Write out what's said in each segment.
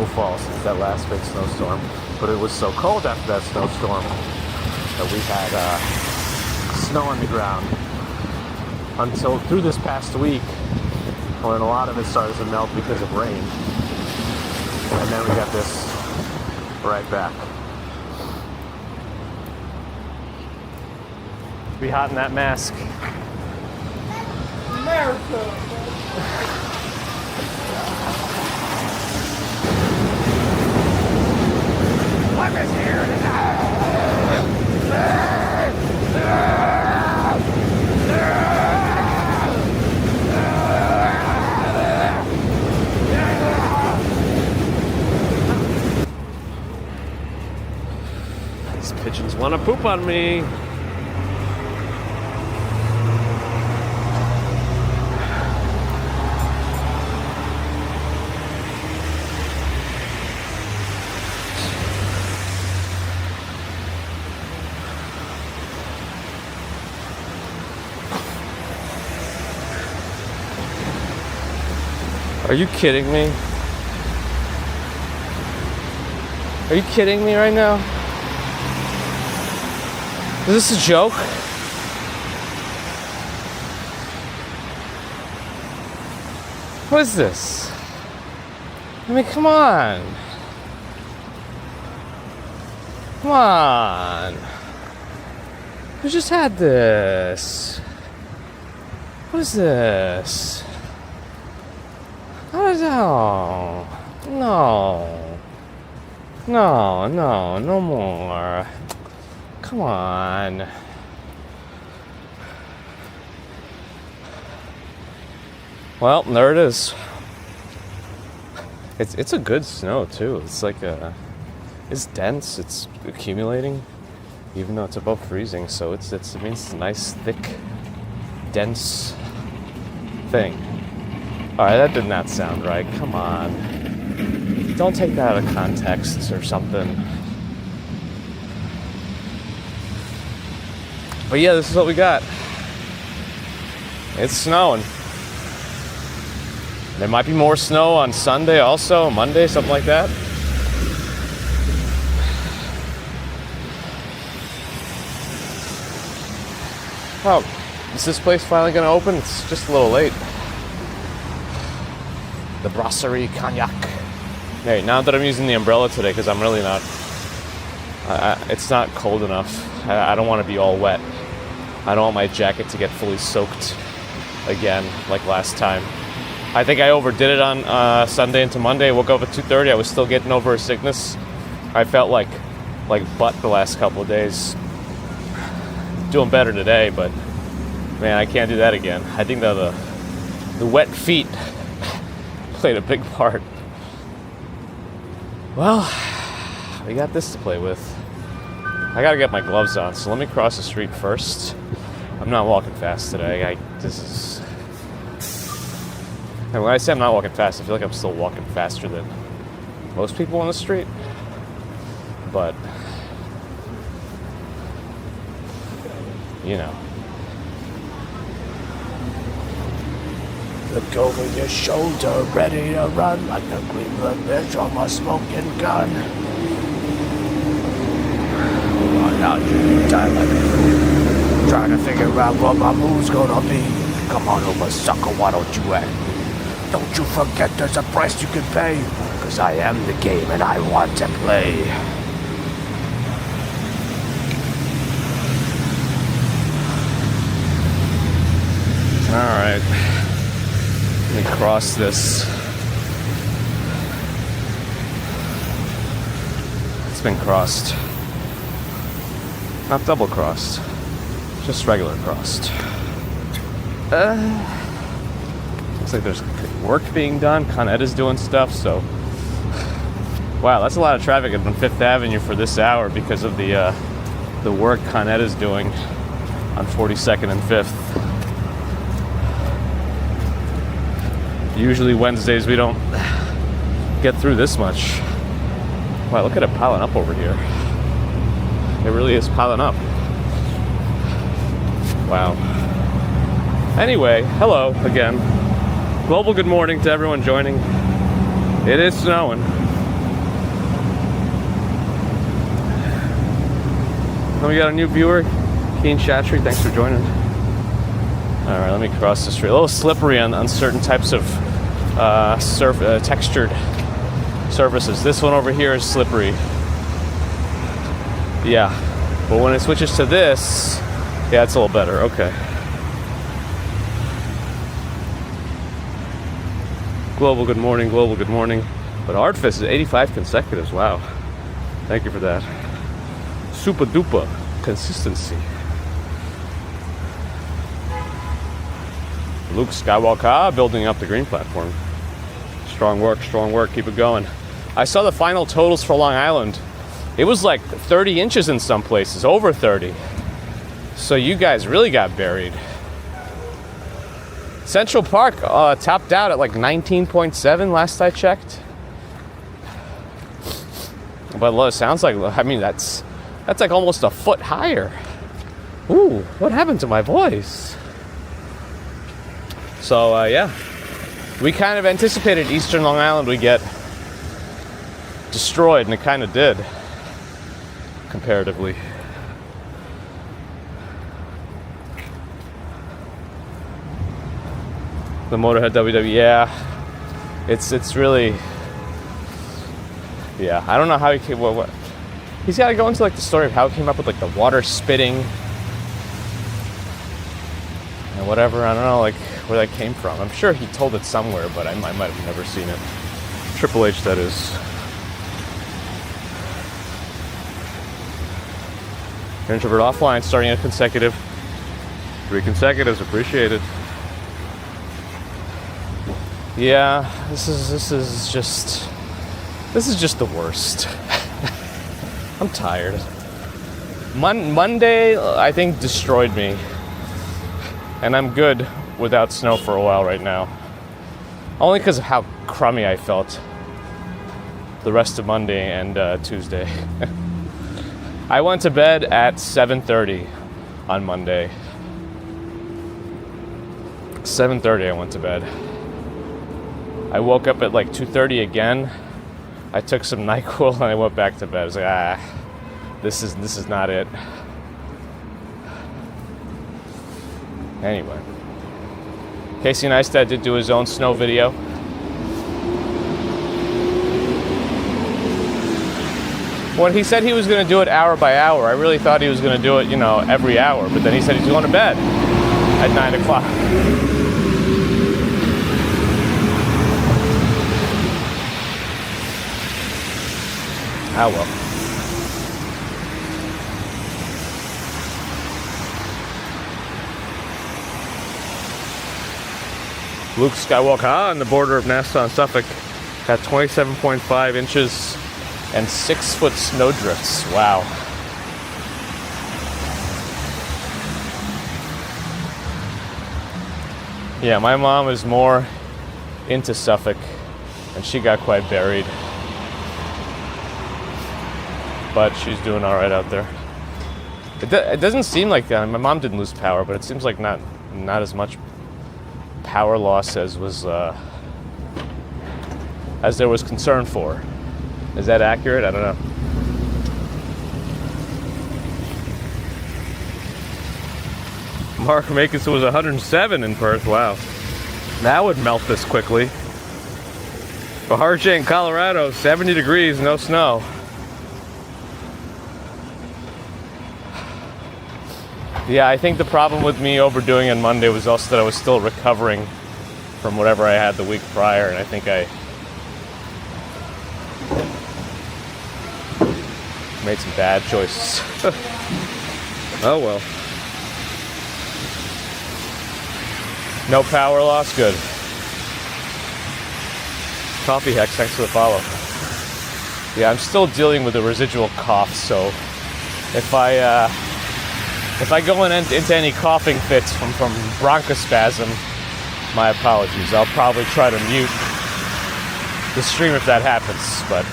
snowfall since that last big snowstorm, but it was so cold after that snowstorm that we had snow on the ground until through this past week, when a lot of it started to melt because of rain, and then we got this right back. Be hot in that mask. America. What is here These pigeons want to poop on me. Are you kidding me? Are you kidding me right now? Is this a joke? What is this? I mean, come on. Come on. We just had this. What is this? No. No more. Come on. Well, there it is. It's a good snow too. It's like it's dense. It's accumulating, even though it's above freezing. So it means it's a nice, thick, dense thing. All right, that did not sound right. Come on. Don't take that out of context or something. But yeah, this is what we got. It's snowing. There might be more snow on Sunday also, Monday, something like that. Oh, is this place finally gonna open? It's just a little late. The Brasserie Cognac. Hey, now that I'm using the umbrella today, because I'm really not, it's not cold enough. I don't want to be all wet. I don't want my jacket to get fully soaked again, like last time. I think I overdid it on Sunday into Monday. I woke up at 2:30. I was still getting over a sickness. I felt like butt the last couple of days. Doing better today, but man, I can't do that again. I think that the wet feet played a big part. Well, we got this to play with. I gotta get my gloves on, so let me cross the street first. I'm not walking fast today. And when I say I'm not walking fast, I feel like I'm still walking faster than most people on the street. But, you know. Look over your shoulder, ready to run like a Cleveland bitch on my smoking gun. Run out your time like a trying to figure out what my move's gonna be. Come on over, sucker, why don't you act? Don't you forget there's a price you can pay. Cause I am the game and I want to play. Alright. Let me cross this. It's been crossed. Not double crossed. Just regular crossed. Looks like there's work being done. Con Ed is doing stuff, so. Wow, that's a lot of traffic on 5th Avenue for this hour because of the work Con Ed is doing on 42nd and 5th. Usually Wednesdays we don't get through this much. Wow, look at it piling up over here. It really is piling up. Wow. Anyway, hello again. Global good morning to everyone joining. It is snowing. Then we got a new viewer, Keen Chatry. Thanks for joining. All right, let me cross the street. A little slippery on certain types of textured surfaces. This one over here is slippery. Yeah, but when it switches to this, yeah, it's a little better. Okay. Global good morning, global good morning. But Artfist is 85 consecutives. Wow. Thank you for that. Super duper consistency. Luke Skywalker building up the green platform. Strong work, keep it going. I saw the final totals for Long Island. It was like 30 inches in some places, over 30. So you guys really got buried. Central Park topped out at like 19.7 last I checked. But it sounds like, I mean, that's like almost a foot higher. Ooh, what happened to my voice? So, yeah. We kind of anticipated Eastern Long Island would get destroyed, and it kind of did, comparatively. The Motorhead WW, yeah. It's really, yeah. I don't know how he came, what. He's got to go into like the story of how he came up with like the water spitting and whatever. I don't know like where that came from. I'm sure he told it somewhere, but I might have never seen it. Triple H, that is. Introvert offline, starting a consecutive. 3 consecutives, appreciated. Yeah, this is just the worst. I'm tired. Monday, I think, destroyed me. And I'm good without snow for a while right now. Only because of how crummy I felt the rest of Monday and Tuesday. I went to bed at 7:30 on Monday. 7:30 I went to bed. I woke up at like 2:30 again. I took some NyQuil and I went back to bed. I was like, this is not it. Anyway, Casey Neistat did do his own snow video. When he said he was going to do it hour by hour, I really thought he was going to do it, every hour. But then he said he's going to bed at 9 o'clock. Ah, well. Luke Skywalker on the border of Nassau and Suffolk had 27.5 inches and 6-foot snow drifts. Wow. Yeah, my mom is more into Suffolk, and she got quite buried. But she's doing all right out there. It doesn't seem like that. My mom didn't lose power, but it seems like not as much power loss as there was concern for. Is that accurate? I don't know. Mark Makis was 107 in Perth. Wow. That would melt this quickly. But RJ in Colorado, 70 degrees, no snow. Yeah, I think the problem with me overdoing it Monday was also that I was still recovering from whatever I had the week prior, and I think I made some bad choices. Oh well. No power loss, good. Coffee Hex, thanks for the follow. Yeah, I'm still dealing with a residual cough, so if I go into any coughing fits from bronchospasm, my apologies. I'll probably try to mute the stream if that happens, but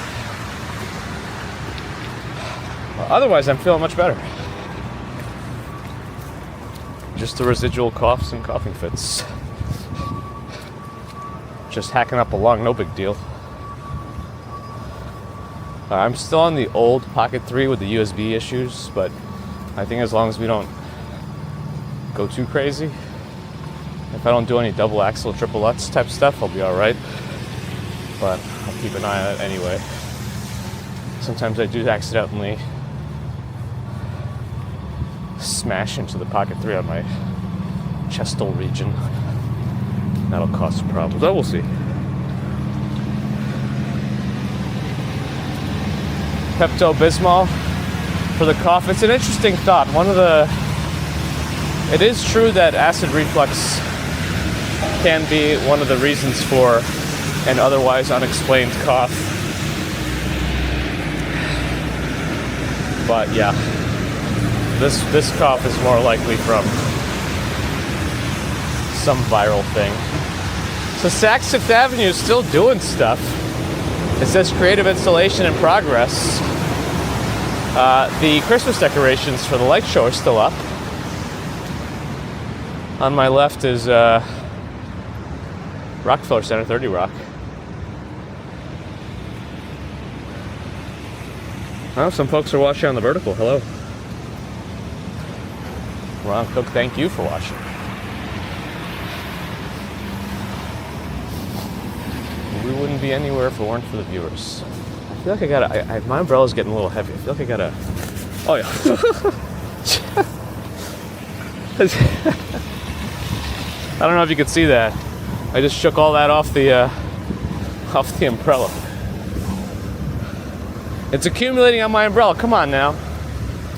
otherwise I'm feeling much better. Just the residual coughs and coughing fits. Just hacking up a lung, no big deal. I'm still on the old Pocket 3 with the USB issues, but I think as long as we don't go too crazy, if I don't do any double axle, triple Lutz type stuff, I'll be all right. But I'll keep an eye on it anyway. Sometimes I do accidentally smash into the pocket 3 on my chestal region. That'll cause some problems. Oh, we'll see. Pepto-Bismol for the cough. It's an interesting thought. It is true that acid reflux can be one of the reasons for an otherwise unexplained cough. But yeah, this cough is more likely from some viral thing. So Saks Fifth Avenue is still doing stuff. It says creative installation in progress. The Christmas decorations for the light show are still up. On my left is Rockefeller Center, 30 Rock. Well, some folks are watching on the vertical. Hello. Ron Cook, thank you for watching. We wouldn't be anywhere if it weren't for the viewers. I feel like I gotta, my umbrella's getting a little heavy. I feel like I gotta, oh yeah. I don't know if you could see that. I just shook all that off the umbrella. It's accumulating on my umbrella. Come on now.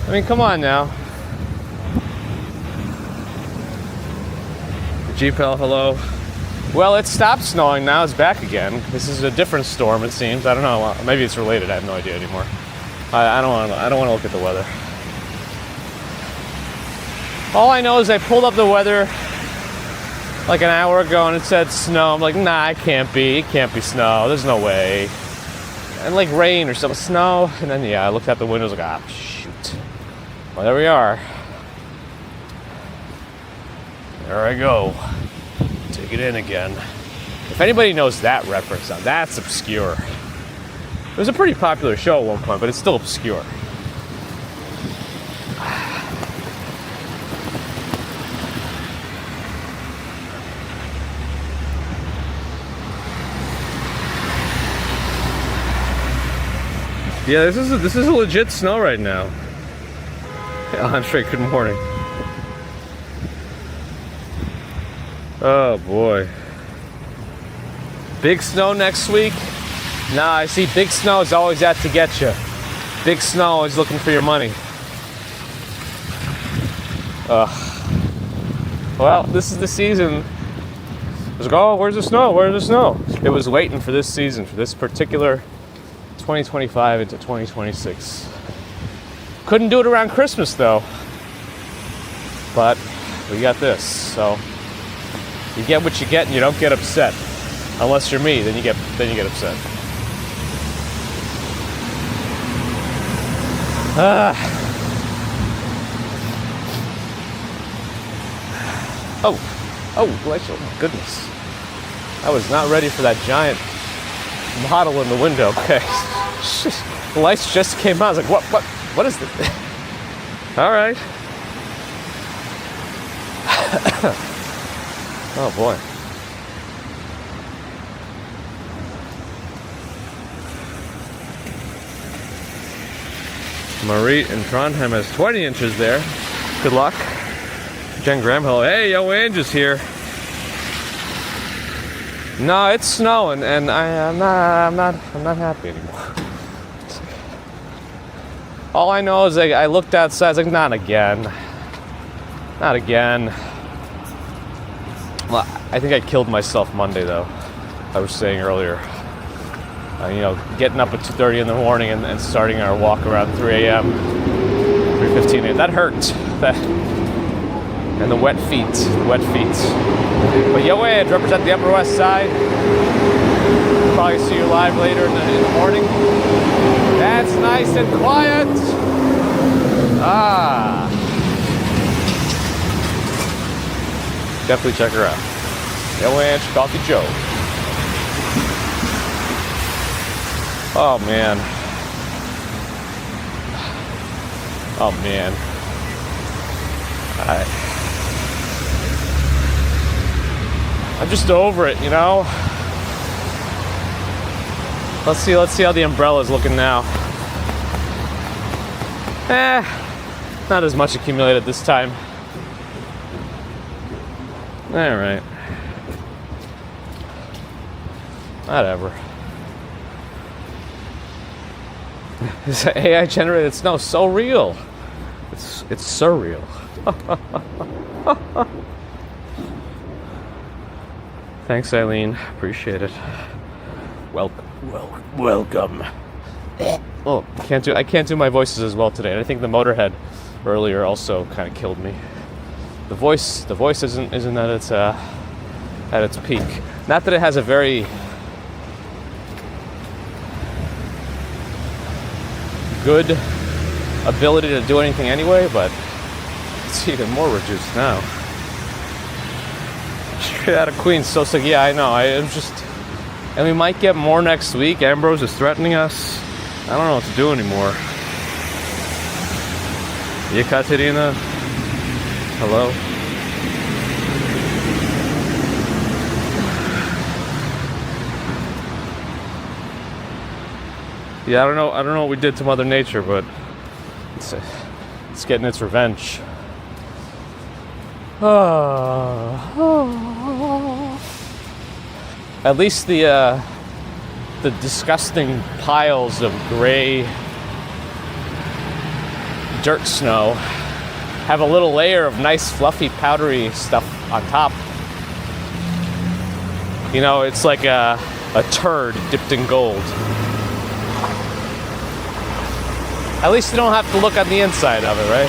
I mean, come on now. G-Pel, hello. Well, it stopped snowing now. It's back again. This is a different storm, it seems. I don't know. Maybe it's related. I have no idea anymore. I don't want to look at the weather. All I know is I pulled up the weather like an hour ago and it said snow. I'm like, nah, it can't be. It can't be snow. There's no way. And like rain or something, snow. And then, yeah, I looked out the windows like, ah, shoot. Well, there we are. There I go. Take it in again. If anybody knows that reference, now that's obscure. It was a pretty popular show at one point, but it's still obscure. Yeah, this is a legit snow right now. Hey, Andre, good morning. Oh boy. Big snow next week? Nah, I see big snow is always out to get you. Big snow is looking for your money. Well, this is the season. It was like, oh, where's the snow? Where's the snow? It was waiting for this season, for this particular 2025 into 2026. Couldn't do it around Christmas though. But we got this, so you get what you get and you don't get upset. Unless you're me, then you get upset. Oh, goodness. I was not ready for that giant model in the window. Okay. The lights just came on. I was like, what is this? All right. Oh boy. Marie in Trondheim has 20 inches there. Good luck. Jen Graham, hello. Hey, yo, Ange is here. No, it's snowing, and I'm not happy anymore. All I know is I looked outside. I was like, not again. Not again. Well, I think I killed myself Monday, though. I was saying earlier. Getting up at 2:30 in the morning and starting our walk around 3 a.m., 3:15 a.m. That hurt. And the wet feet. But yo, Ed, represent the Upper West Side. Probably see you live later in the morning. That's nice and quiet. Definitely check her out. Yo, Ed, Coffee Joe. Oh man. I'm just over it, you know? Let's see how the umbrella's looking now. Not as much accumulated this time. Alright. Whatever. This AI generated snow, so real. It's surreal. Thanks, Eileen. Appreciate it. Welcome. Oh, I can't do my voices as well today. And I think the Motorhead earlier also kind of killed me. The voice isn't at its peak. Not that it has a very good ability to do anything anyway, but it's even more reduced now. Straight out of Queens, so sick. Yeah, I know. And we might get more next week. Ambrose is threatening us. I don't know what to do anymore. Yekaterina? Hello? Yeah, I don't know what we did to Mother Nature, but it's getting its revenge. At least the disgusting piles of gray dirt snow have a little layer of nice fluffy powdery stuff on top. You know, it's like a turd dipped in gold. At least you don't have to look on the inside of it, right?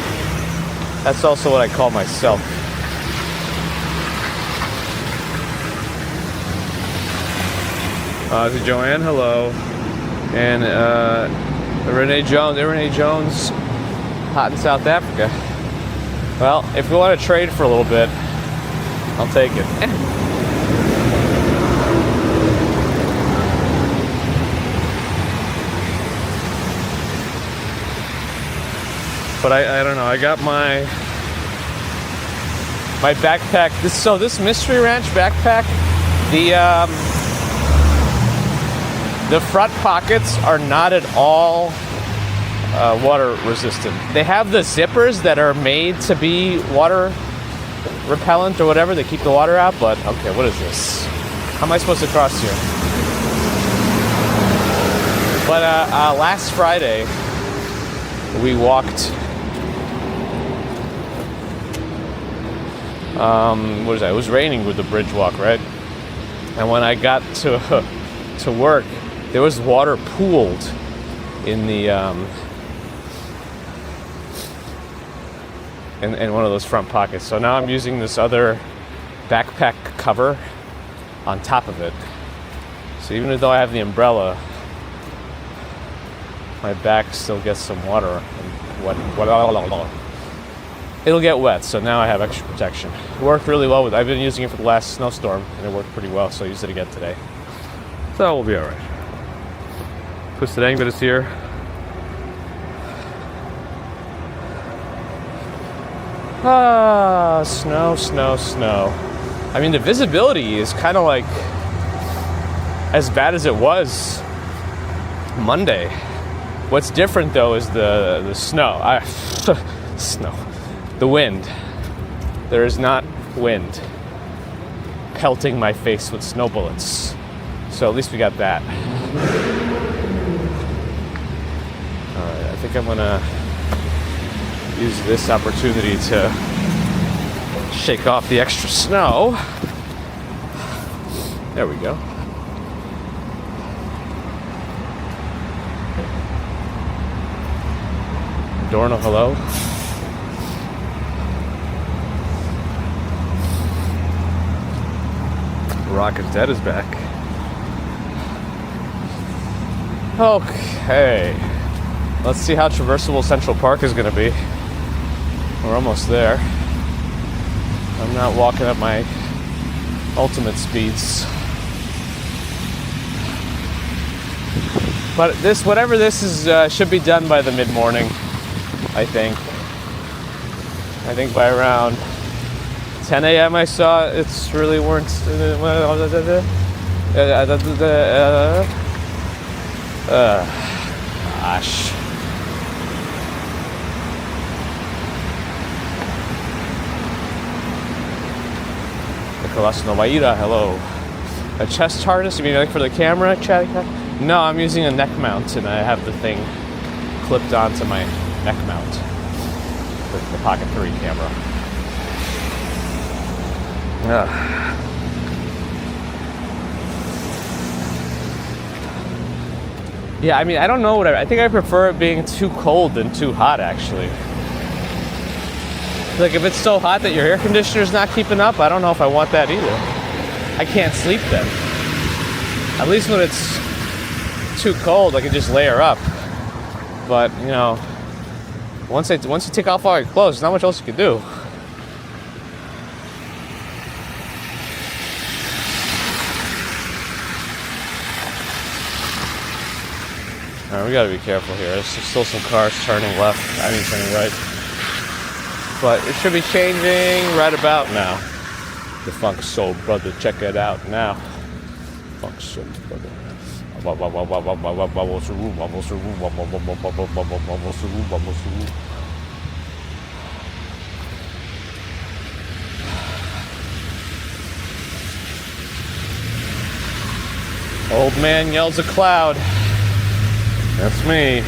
That's also what I call myself. To Joanne, hello. And Renee Jones, hot in South Africa. Well, if we want to trade for a little bit, I'll take it. But I don't know. I got my backpack. This Mystery Ranch backpack, the front pockets are not at all water resistant. They have the zippers that are made to be water repellent or whatever. They keep the water out. But okay, what is this? How am I supposed to cross here? But last Friday we walked. What is that? It was raining with the bridge walk, right? And when I got to work, there was water pooled in the in one of those front pockets. So now I'm using this other backpack cover on top of it. So even though I have the umbrella, my back still gets some water. It'll get wet, so now I have extra protection. It worked really well I've been using it for the last snowstorm, and it worked pretty well, so I used it again today. So we'll be alright. Twisted Angbit is here. Snow. I mean, the visibility is kind of like as bad as it was Monday. What's different though is the snow. Snow. The wind. There is not wind pelting my face with snow bullets. So at least we got that. Alright, I think I'm gonna use this opportunity to shake off the extra snow. There we go. Adorno, hello. Rock is Dead is back. Okay. Let's see how traversable Central Park is going to be. We're almost there. I'm not walking at my ultimate speeds. But whatever this is, should be done by the mid-morning, I think. I think by around 10 a.m. I saw it's really weren't. Gosh. Nicolas Novaira, hello. A chest harness? You mean like for the camera, Chad? No, I'm using a neck mount and I have the thing clipped onto my neck mount. The Pocket 3 camera. Yeah, I mean, I don't know what I think I prefer it being too cold than too hot, actually. Like, if it's so hot that your air conditioner's not keeping up, I don't know if I want that either. I can't sleep then. At least when it's too cold, I can just layer up. But, you know, once you take off all your clothes, there's not much else you can do. Alright, we gotta be careful here. There's still some cars turning left. I mean, turning right. But it should be changing right about now. The Funk Soul Brother, check it out now. Funk Soul Brother. Old man yells a cloud. That's me.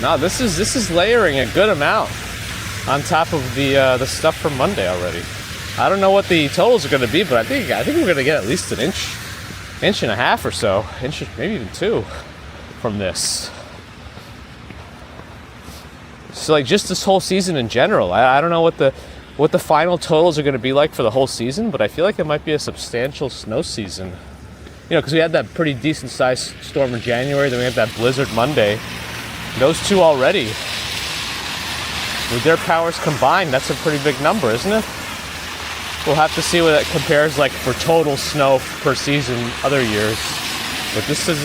No, this is layering a good amount on top of the stuff from Monday already. I don't know what the totals are going to be, but I think we're going to get at least an inch and a half or so, maybe even 2 from this. So like just this whole season in general, I don't know what the final totals are going to be like for the whole season, but I feel like it might be a substantial snow season. You know, because we had that pretty decent sized storm in January, then we had that blizzard Monday. Those two already, with their powers combined, that's a pretty big number, isn't it? We'll have to see what that compares like for total snow per season other years. But this is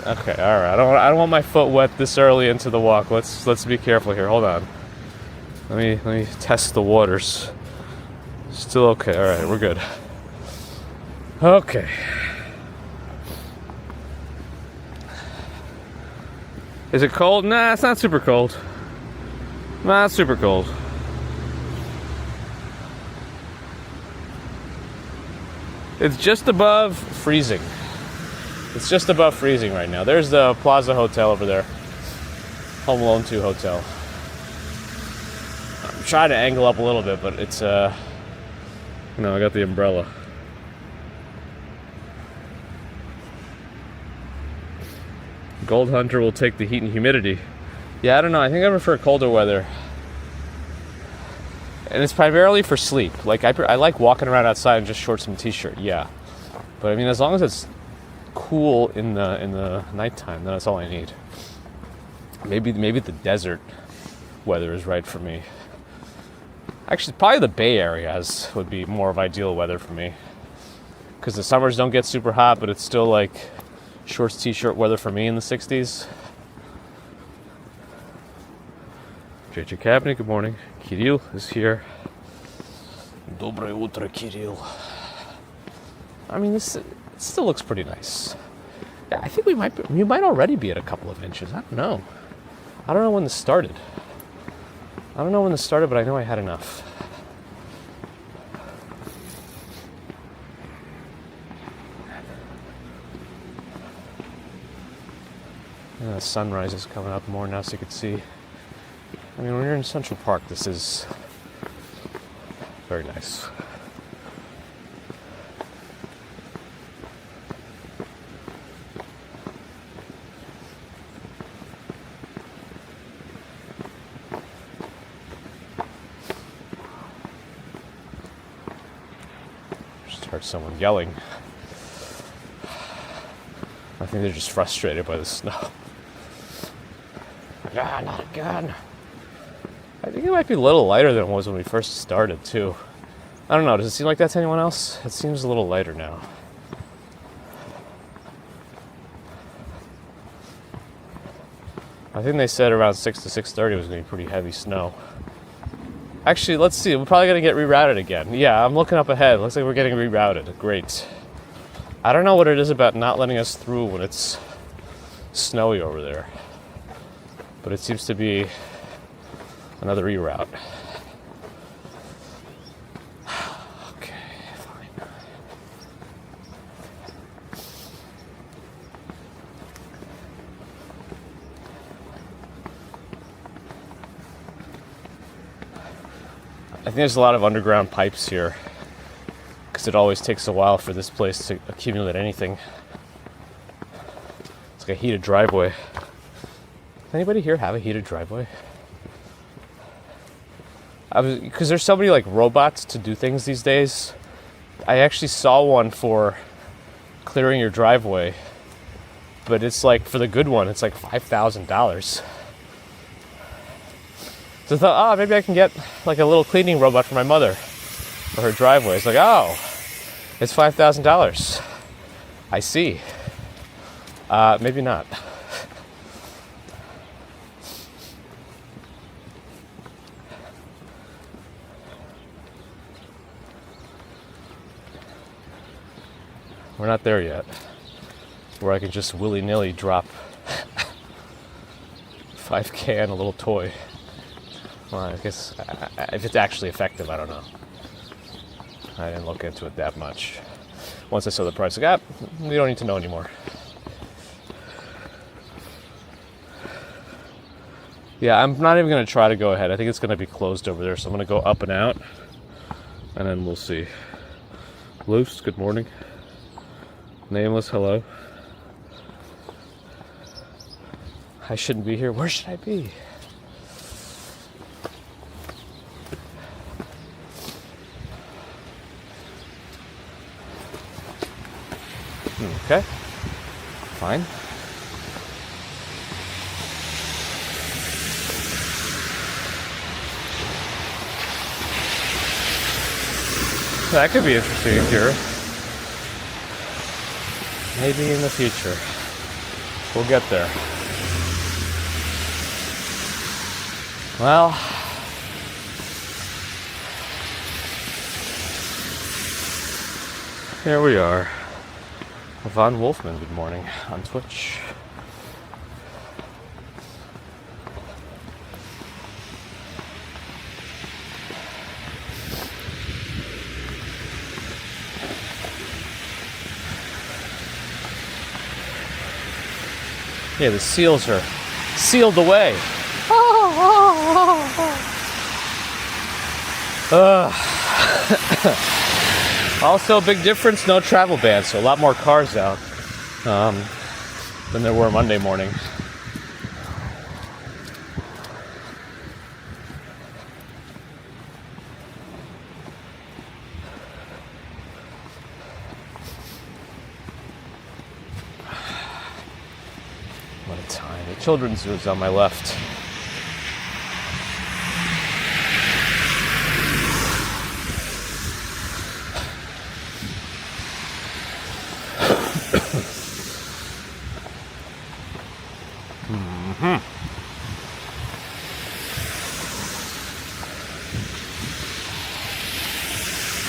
okay. All right. I don't want my foot wet this early into the walk. Let's be careful here. Hold on. Let me test the waters. Still okay. All right, we're good. Okay. Is it cold? Nah, it's not super cold. Not super cold. It's just above freezing. It's just above freezing right now. There's the Plaza Hotel over there. Home Alone 2 Hotel. I'm trying to angle up a little bit, but it's, I got the umbrella. Gold Hunter will take the heat and humidity. Yeah, I don't know. I think I prefer colder weather. And it's primarily for sleep. Like, I like walking around outside in just shorts and t-shirt, yeah. But I mean, as long as it's cool in the nighttime, then that's all I need. Maybe the desert weather is right for me. Actually, probably the Bay Area would be more of ideal weather for me. Because the summers don't get super hot, but it's still like shorts, t-shirt weather for me in the 60s. JJ Cabinet, good morning. Kirill is here. Доброе утро, Kirill. I mean, it still looks pretty nice. Yeah, I think we might already be at a couple of inches. I don't know. I don't know when this started. But I know I had enough. Yeah, the sunrise is coming up more now so you can see. I mean, when you're in Central Park, this is very nice. Just heard someone yelling. I think they're just frustrated by the snow. Ah, not again. I think it might be a little lighter than it was when we first started, too. I don't know, does it seem like that to anyone else? It seems a little lighter now. I think they said around 6 to 6:30 was going to be pretty heavy snow. Actually, let's see. We're probably going to get rerouted again. Yeah, I'm looking up ahead. Looks like we're getting rerouted. Great. I don't know what it is about not letting us through when it's snowy over there. But it seems to be another reroute. Okay, fine. I think there's a lot of underground pipes here because it always takes a while for this place to accumulate anything. It's like a heated driveway. Does anybody here have a heated driveway? Because there's so many like robots to do things these days. I actually saw one for clearing your driveway, but it's like, for the good one, it's like $5,000. So I thought, maybe I can get like a little cleaning robot for my mother for her driveway. It's like, it's $5,000. I see. Maybe not. We're not there yet, where I can just willy-nilly drop $5,000 on a little toy. Well, I guess if it's actually effective, I don't know. I didn't look into it that much. Once I saw the price, like, we don't need to know anymore. Yeah, I'm not even going to try to go ahead. I think it's going to be closed over there, so I'm going to go up and out, and then we'll see. Loose, good morning. Nameless, hello. I shouldn't be here. Where should I be? Okay, fine. That could be interesting here. Maybe in the future. We'll get there. Well, here we are. Von Wolfman, good morning, on Twitch. Yeah, the seals are sealed away. Also, big difference, no travel ban, so a lot more cars out than there were Monday morning. What a time. The children's zoo is on my left.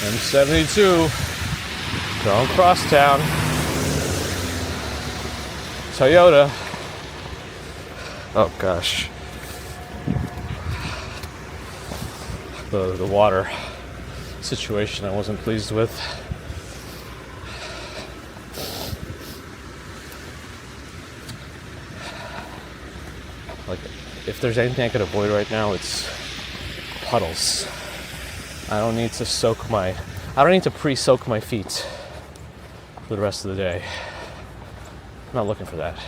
M72, going crosstown. Toyota. Oh gosh. The water situation I wasn't pleased with. Like, if there's anything I could avoid right now, it's puddles. I don't need to pre-soak my feet for the rest of the day. I'm not looking for that.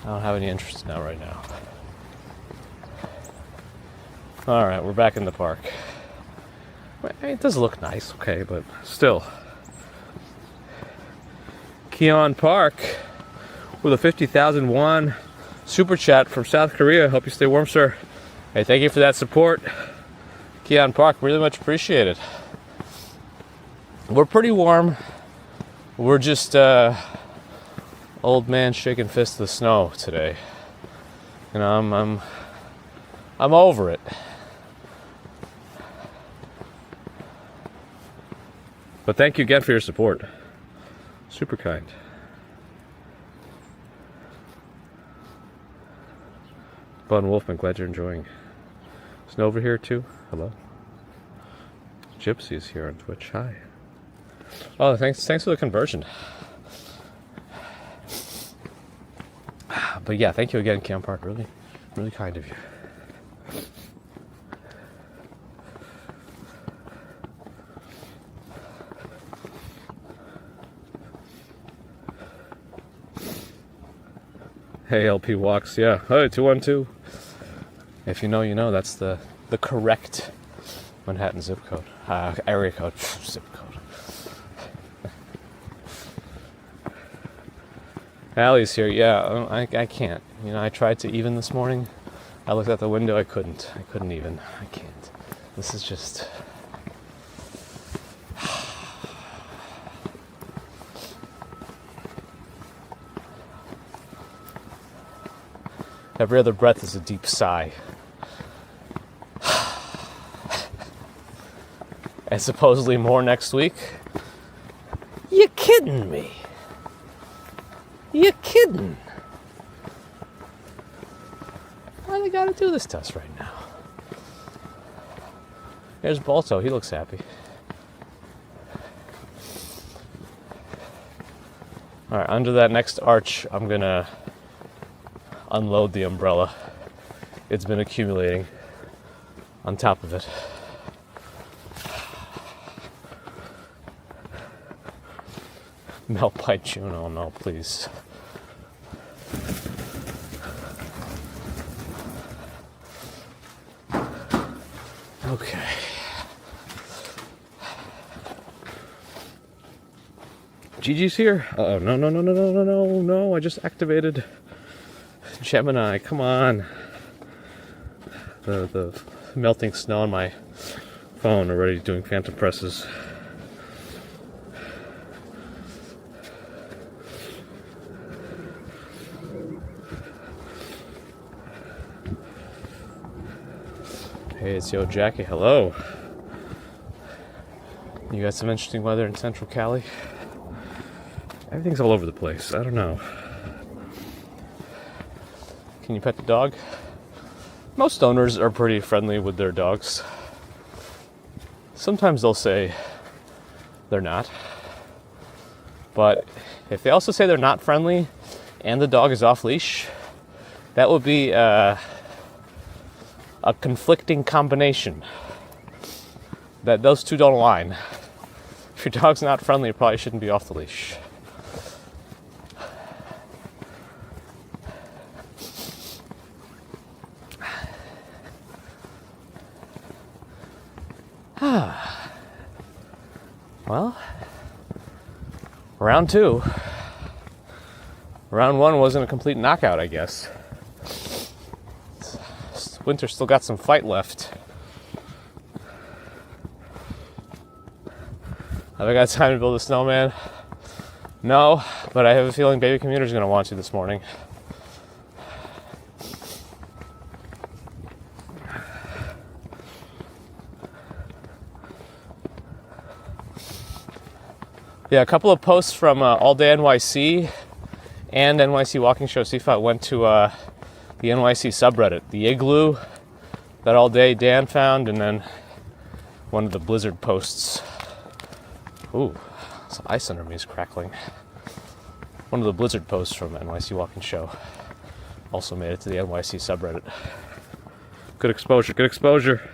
I don't have any interest in that right now. Alright, we're back in the park. It does look nice, okay, but still. Keon Park with a 50,000 won super chat from South Korea. Hope you stay warm, sir. Hey, thank you for that support. Keon Park, really much appreciated. We're pretty warm. We're just old man shaking fists of the snow today. You know, I'm over it. But thank you again for your support. Super kind. Bun Wolfman, glad you're enjoying. Snow over here too. Hello. Gypsy's here on Twitch. Hi. Oh, thanks for the conversion. But yeah, thank you again, Cam Park. Really, really kind of you. Hey, LP Walks. Yeah. Hey, 212. If you know, you know. That's the correct Manhattan zip code. Area code. Zip code. Allie's here. Yeah, I can't. You know, I tried to even this morning. I looked out the window. I couldn't even. I can't. This is just... Every other breath is a deep sigh. And supposedly more next week? You kidding me? You kidding? Why they gotta do this to us right now? There's Balto, he looks happy. Alright, under that next arch, I'm gonna unload the umbrella. It's been accumulating on top of it. Melt by June, oh no, please. Okay. Gigi's here? Uh-oh, no, I just activated Gemini, come on. The melting snow on my phone already doing phantom presses. Hey, it's Yo Jackie. Hello. You got some interesting weather in Central Cali? Everything's all over the place. I don't know. Can you pet the dog? Most owners are pretty friendly with their dogs. Sometimes they'll say they're not. But if they also say they're not friendly and the dog is off leash, that would be a conflicting combination. That those two don't align. If your dog's not friendly, it probably shouldn't be off the leash. Well, round two. Round one wasn't a complete knockout, I guess. Winter still got some fight left. Have I got time to build a snowman? No, but I have a feeling Baby Commuter's going to want to this morning. Yeah, a couple of posts from All Day NYC and NYC Walking Show CFOT went to the NYC subreddit, the Igloo that All Day Dan found, and then one of the Blizzard posts. Ooh, some ice under me is crackling. One of the Blizzard posts from NYC Walking Show also made it to the NYC subreddit. Good exposure, good exposure.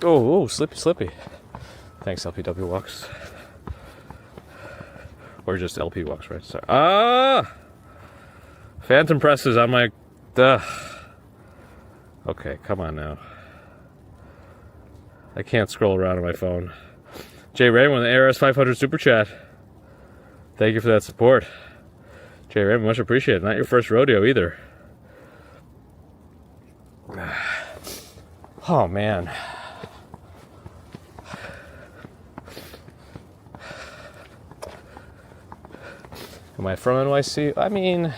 Oh, slippy. Thanks, LPW Walks. Or just LP Walks, right? Sorry. Phantom presses on my... Okay, come on now. I can't scroll around on my phone. Jay Ray with the ARS 500 Super Chat. Thank you for that support. Jay Raymond, much appreciated. Not your first rodeo either. Oh, man. Am I from NYC? I mean,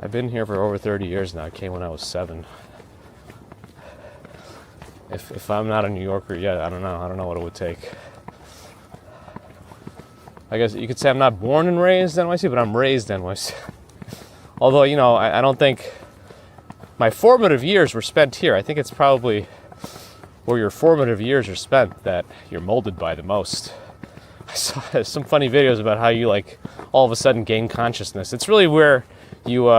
I've been here for over 30 years now. I came when I was 7. If I'm not a New Yorker yet, I don't know. I don't know what it would take. I guess you could say I'm not born and raised NYC, but I'm raised NYC. Although, you know, I don't think my formative years were spent here. I think it's probably where your formative years are spent that you're molded by the most. I saw some funny videos about how you, like, all of a sudden gain consciousness. It's really where you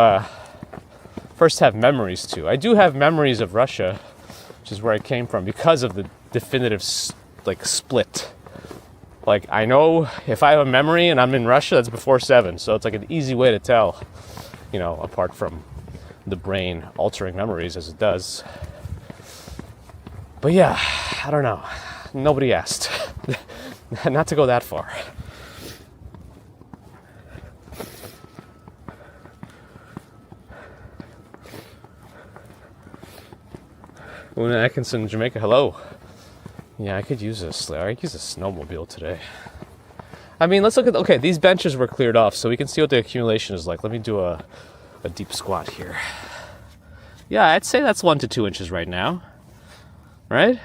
first have memories to. I do have memories of Russia, which is where I came from, because of the definitive, like, split. Like, I know if I have a memory and I'm in Russia, that's before 7. So it's like an easy way to tell, you know, apart from the brain altering memories as it does. But yeah, I don't know. Nobody asked. Not to go that far. Luna Atkinson, Jamaica, hello. Yeah, I could use a snowmobile today. I mean, let's look at, okay, these benches were cleared off, so we can see what the accumulation is like. Let me do a deep squat here. Yeah, I'd say that's 1 to 2 inches right now. Right?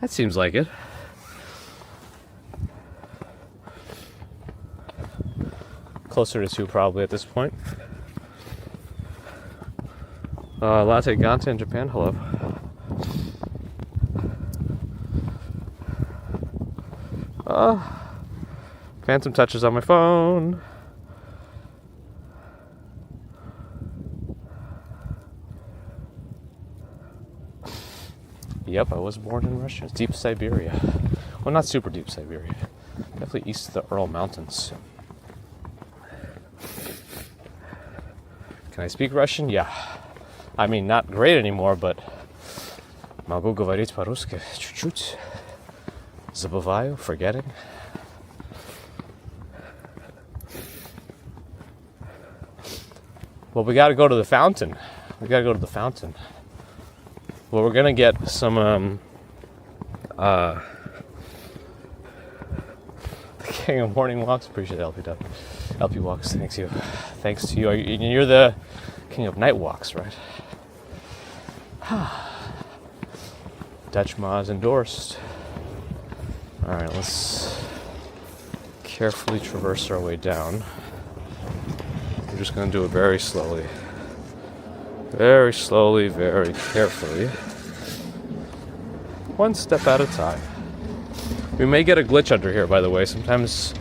That seems like it. Closer to 2 probably at this point. Latte Gante in Japan, hello. Phantom touches on my phone. Yep, I was born in Russia. It's deep Siberia. Well, not super deep Siberia. Definitely east of the Ural Mountains. Can I speak Russian? Yeah. I mean, not great anymore, but могу говорить по-русски чуть-чуть. Забываю, forgetting. Well, we gotta go to the fountain. Well, we're gonna get some, the king of morning walks. Appreciate it, LP walks, thanks to you. You're the king of night walks, right? Dutch Ma's endorsed. Alright, let's carefully traverse our way down. We're just going to do it very slowly. Very slowly, very carefully. One step at a time. We may get a glitch under here, by the way. Sometimes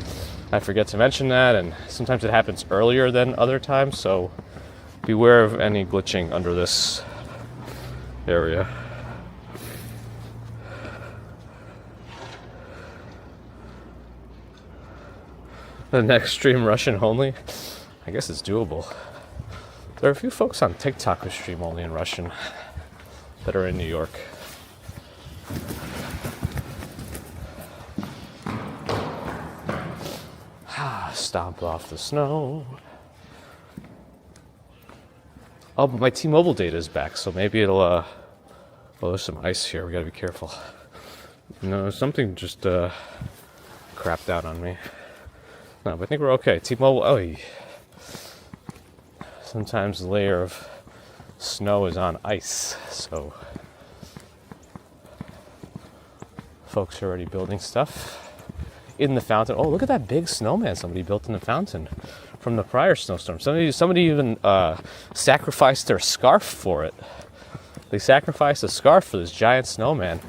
I forget to mention that, and sometimes it happens earlier than other times, so beware of any glitching under this area. The next stream Russian only? I guess it's doable. There are a few folks on TikTok who stream only in Russian that are in New York. Stomp off the snow. Oh, but my T-Mobile data is back, so maybe it'll, well, there's some ice here, we gotta be careful. No, something just, crapped out on me. No, but I think we're okay. T-Mobile, oh, sometimes the layer of snow is on ice, so folks are already building stuff in the fountain. Oh, look at that big snowman somebody built in the fountain from the prior snowstorm. Somebody even sacrificed their scarf for it. They sacrificed a scarf for this giant snowman.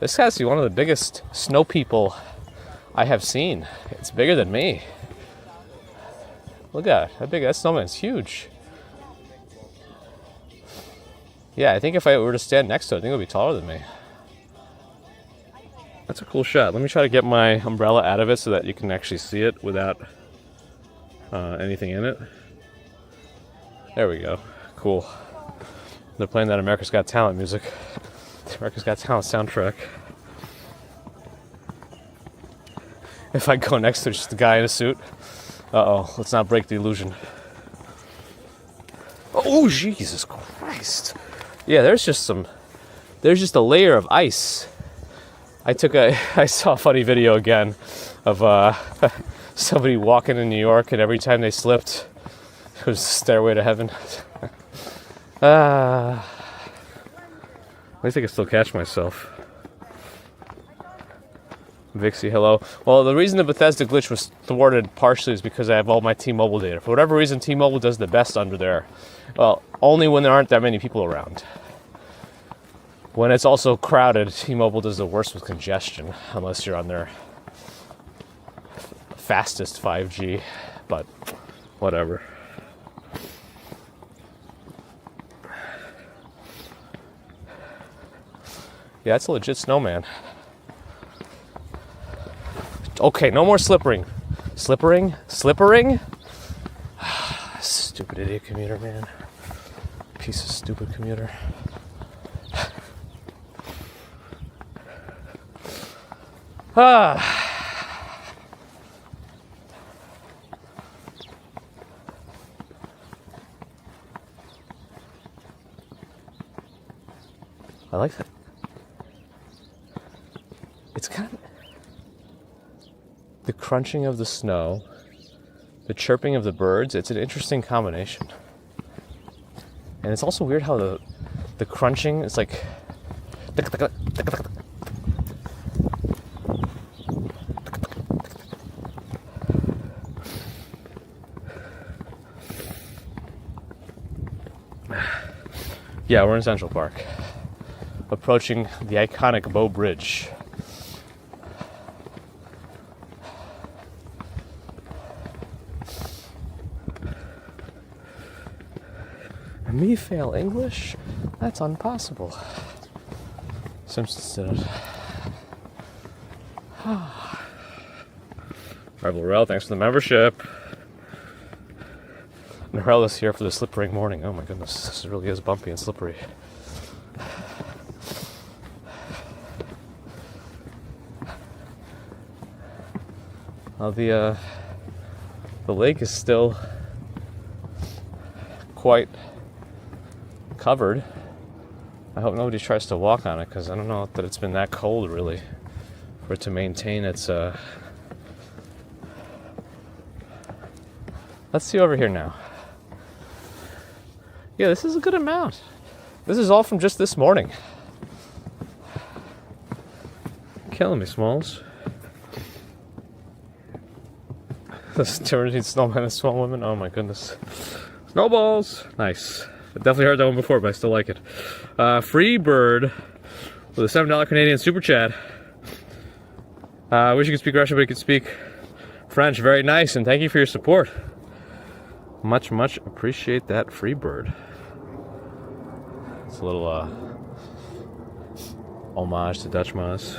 This has to be one of the biggest snow people I have seen. It's bigger than me. Look at it. How big that snowman's huge. Yeah, I think if I were to stand next to it, I think it would be taller than me. That's a cool shot. Let me try to get my umbrella out of it so that you can actually see it without anything in it. There we go. Cool. They're playing that America's Got Talent music. The America's Got Talent soundtrack. If I go next to just a guy in a suit, Uh-oh, let's not break the illusion. Oh, Jesus Christ. Yeah, there's just a layer of ice. I saw a funny video again of somebody walking in New York, and every time they slipped, it was the stairway to heaven. At least I can still catch myself. Vixie, hello. Well, the reason the Bethesda glitch was thwarted partially is because I have all my T-Mobile data. For whatever reason, T-Mobile does the best under there. Well, only when there aren't that many people around. When it's also crowded, T-Mobile does the worst with congestion, unless you're on their fastest 5G, but whatever. Yeah, it's a legit snowman. Okay, no more slippering. Slippering? Stupid idiot commuter, man. Piece of stupid commuter. I like that. It's kind of the crunching of the snow, the chirping of the birds. It's an interesting combination. And it's also weird how the crunching is like yeah, we're in Central Park, approaching the iconic Bow Bridge. Me fail English? That's impossible. Simpsons did it. Rebel Rel, thanks for the membership. Narelle is here for the slippering morning. Oh my goodness, this really is bumpy and slippery. Well, the lake is still quite covered. I hope nobody tries to walk on it, because I don't know that it's been that cold really for it to maintain its Let's see over here now. Yeah, this is a good amount. This is all from just this morning. Killing me, Smalls. This difference between snowmen and small women. Oh my goodness. Snowballs. Nice. I definitely heard that one before, but I still like it. Free Bird with a $7 Canadian super chat. I wish you could speak Russian, but you could speak French. Very nice, and thank you for your support. Much, much appreciate that, Free Bird. It's a little homage to Dutch Moz.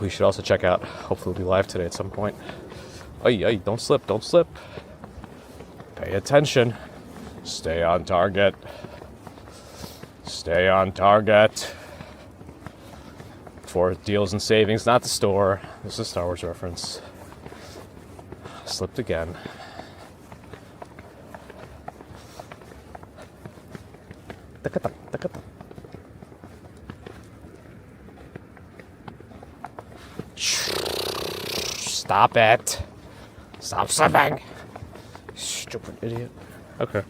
We should also check out, hopefully we'll be live today at some point. Ay, don't slip, don't slip. Pay attention. Stay on target. Stay on target. For deals and savings, not the store. This is a Star Wars reference. Slipped again. Stop it. Stop slipping. Stupid idiot. Okay.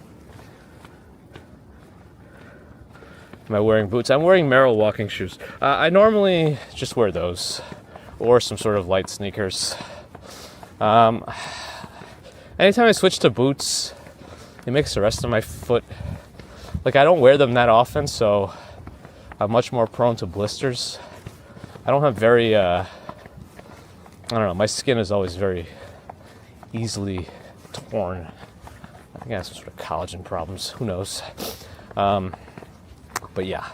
Am I wearing boots? I'm wearing Merrill walking shoes. I normally just wear those. Or some sort of light sneakers. Anytime I switch to boots, it makes the rest of my foot... Like, I don't wear them that often, so I'm much more prone to blisters. I don't have very... I don't know, my skin is always very easily torn. I think I have some sort of collagen problems. Who knows? But yeah.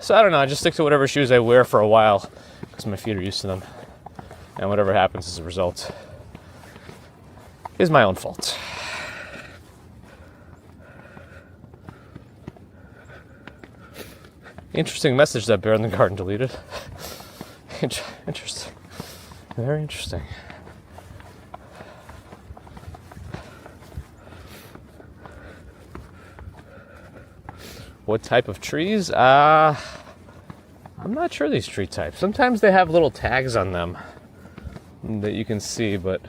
So I don't know, I just stick to whatever shoes I wear for a while because my feet are used to them. And whatever happens as a result is my own fault. Interesting message that Bear in the Garden deleted. Interesting. Very interesting. What type of trees? I'm not sure these tree types. Sometimes they have little tags on them that you can see, but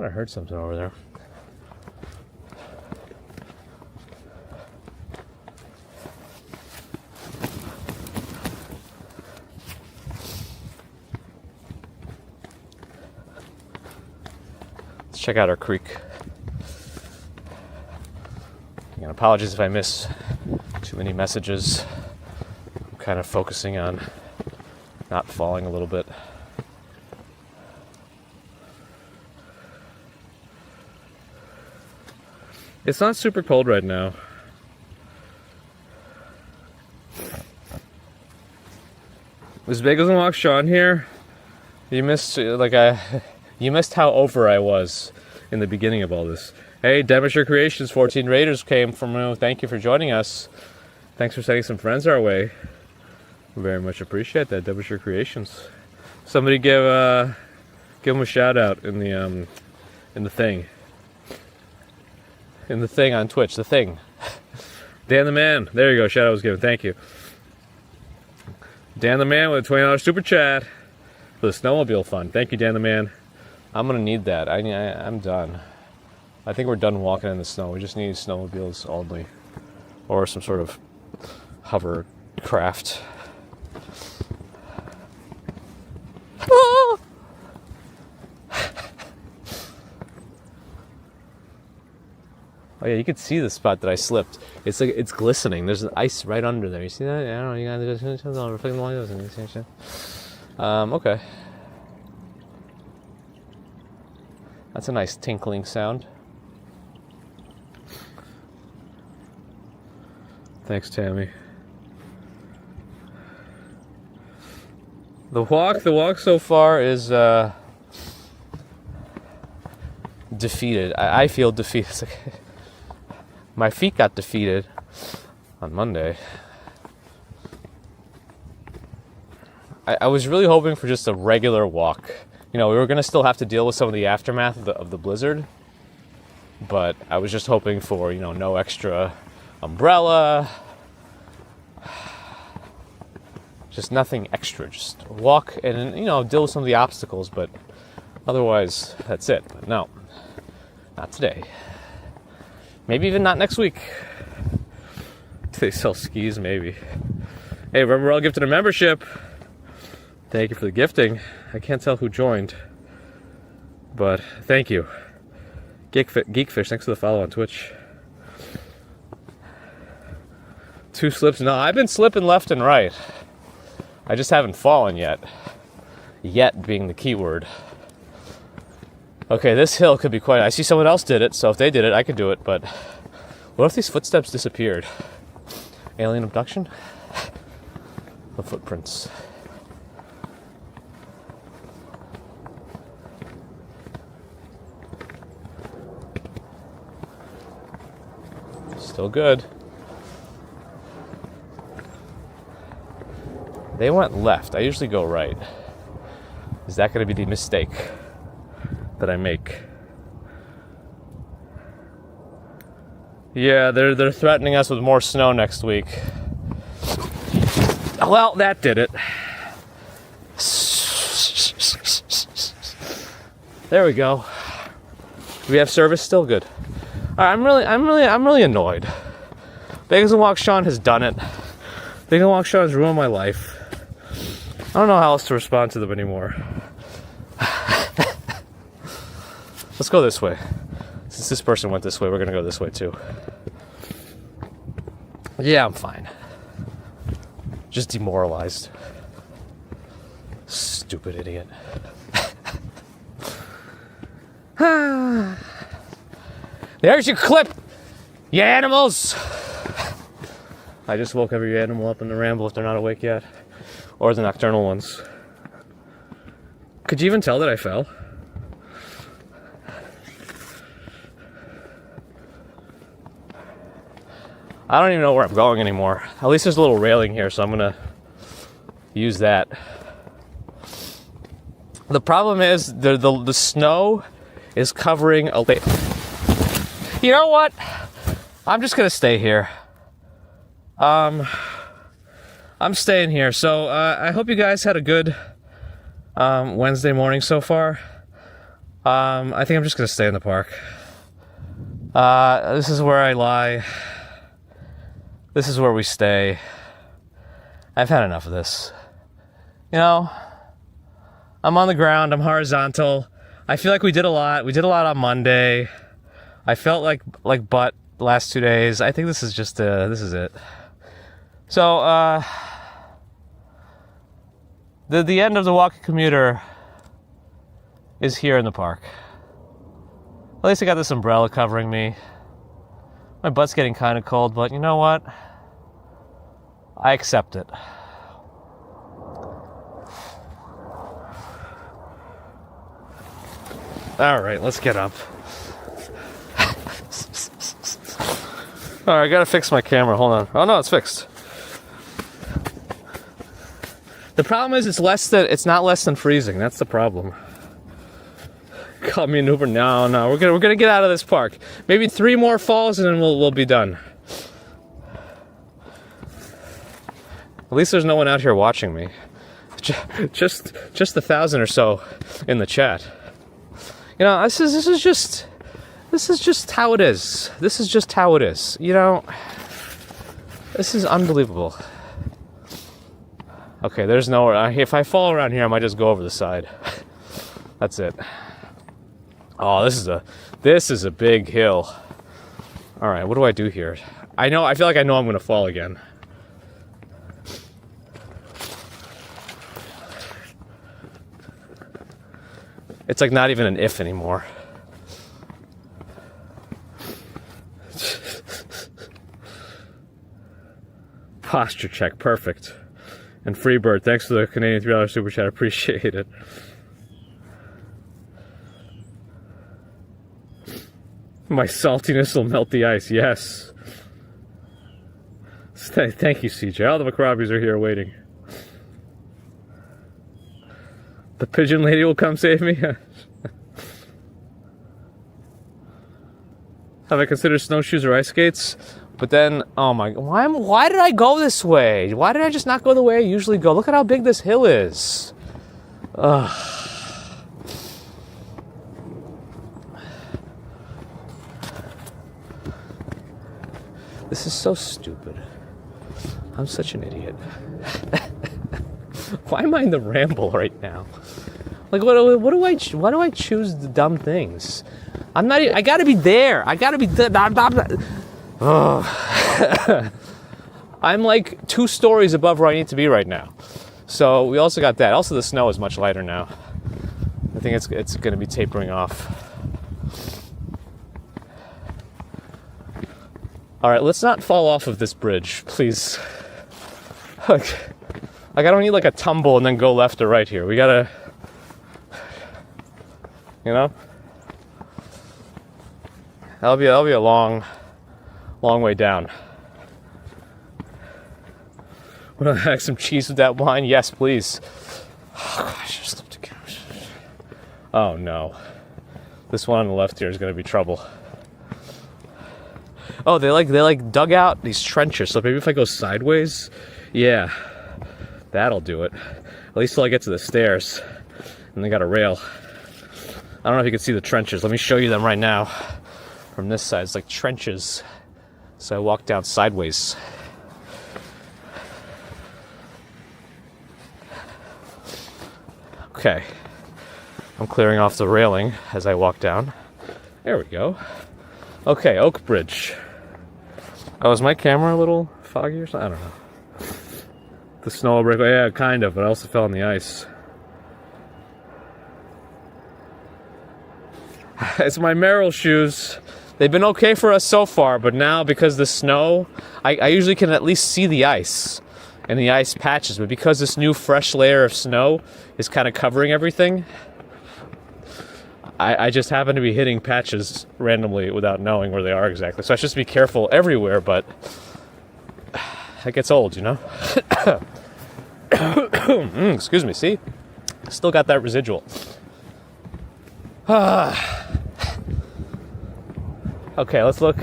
I heard something over there. Let's check out our creek. Again, apologies if I miss too many messages. I'm kind of focusing on not falling a little bit. It's not super cold right now. Was Bagels and Walk Sean here? You missed how over I was in the beginning of all this. Hey, Devonshire Creations, 14 Raiders came from. Thank you for joining us. Thanks for sending some friends our way. We very much appreciate that, Devonshire Creations. Somebody give them a shout out in the thing. In the thing on Twitch, the thing. Dan the Man. There you go. Shout out was given. Thank you. Dan the Man with a $20 super chat for the snowmobile fund. Thank you, Dan the Man. I'm gonna need that. I'm done. I think we're done walking in the snow. We just need snowmobiles only, or some sort of hovercraft. Ah! Oh yeah, you can see the spot that I slipped. It's like it's glistening. There's ice right under there. You see that? I don't know. You gotta okay. That's a nice tinkling sound. Thanks, Tammy. The walk so far is defeated. I feel defeated. It's like, my feet got defeated on Monday. I was really hoping for just a regular walk. You know, we were going to still have to deal with some of the aftermath of the blizzard. But I was just hoping for, no extra umbrella. Just nothing extra. Just walk and, deal with some of the obstacles. But otherwise, that's it. But no, not today. Maybe even not next week. They sell skis, maybe. Hey, remember, we're all gifted a membership. Thank you for the gifting. I can't tell who joined, but thank you. Geekfish, thanks for the follow on Twitch. 2 slips. No, I've been slipping left and right. I just haven't fallen yet. Yet being the key word. Okay, this hill could be quite... I see someone else did it, so if they did it, I could do it, but... What if these footsteps disappeared? Alien abduction? The footprints. Still good. They went left. I usually go right. Is that going to be the mistake that I make? Yeah, they're threatening us with more snow next week. Well, that did it. There we go. We have service, still good. I'm really annoyed. Bagels and Walk Sean has done it. Bagels and Walk Sean has ruined my life. I don't know how else to respond to them anymore. Let's go this way. Since this person went this way, we're gonna go this way too. Yeah, I'm fine. Just demoralized. Stupid idiot. There's your clip, you animals! I just woke every animal up in the ramble if they're not awake yet. Or the nocturnal ones. Could you even tell that I fell? I don't even know where I'm going anymore. At least there's a little railing here, so I'm gonna use that. The problem is the snow is covering a lake. You know what? I'm just gonna stay here. I'm staying here. So I hope you guys had a good Wednesday morning so far. I think I'm just gonna stay in the park. This is where I lie. This is where we stay. I've had enough of this. You know, I'm on the ground, I'm horizontal. I feel like we did a lot. We did a lot on Monday. I felt like butt the last 2 days. I think this is just, this is it. So, the end of the walking commuter is here in the park. At least I got this umbrella covering me. My butt's getting kind of cold, but you know what? I accept it. All right, let's get up. All right, I gotta fix my camera. Hold on. Oh no, it's fixed. The problem is it's not less than freezing. That's the problem. Call me an Uber. No, we're gonna get out of this park. Maybe 3 more falls and then we'll be done. At least there's no one out here watching me. Just 1,000 or so in the chat. You know, this is just how it is. This is just how it is. You know, this is unbelievable. Okay, there's nowhere. If I fall around here, I might just go over the side. That's it. Oh, this is a big hill. All right, what do I do here? I feel like I know I'm going to fall again. It's like not even an if anymore. Posture check, perfect. And Freebird, thanks for the Canadian $3 super chat, appreciate it. My saltiness will melt the ice, yes. Thank you, CJ. All the McRobbies are here waiting. The pigeon lady will come save me? Have I considered snowshoes or ice skates? But then, oh my, why did I go this way? Why did I just not go the way I usually go? Look at how big this hill is. Ugh. This is so stupid. I'm such an idiot. Why am I in the ramble right now? Like, why do I choose the dumb things? I'm not even, I gotta be there. I gotta be I'm like 2 stories above where I need to be right now. So we also got that. Also, the snow is much lighter now. I think it's gonna be tapering off. All right, let's not fall off of this bridge, please. Like I don't need like a tumble and then go left or right here. We gotta, you know? That'll be a long way down. Want to have some cheese with that wine? Yes, please. Oh gosh, I slipped again. Oh no. This one on the left here is gonna be trouble. Oh, they dug out these trenches, so maybe if I go sideways, yeah, that'll do it. At least till I get to the stairs. And they got a rail. I don't know if you can see the trenches. Let me show you them right now. From this side, it's like trenches. So I walk down sideways. Okay. I'm clearing off the railing as I walk down. There we go. Okay, Oak Bridge. Oh, is my camera a little foggy or something? I don't know. The snow, yeah, kind of, but I also fell on the ice. It's my Merrill shoes. They've been okay for us so far, but now because the snow, I usually can at least see the ice and the ice patches, but because this new fresh layer of snow is kind of covering everything, I just happen to be hitting patches randomly without knowing where they are exactly. So I should just be careful everywhere, but It gets old, you know? Excuse me, see? Still got that residual. Okay, let's look.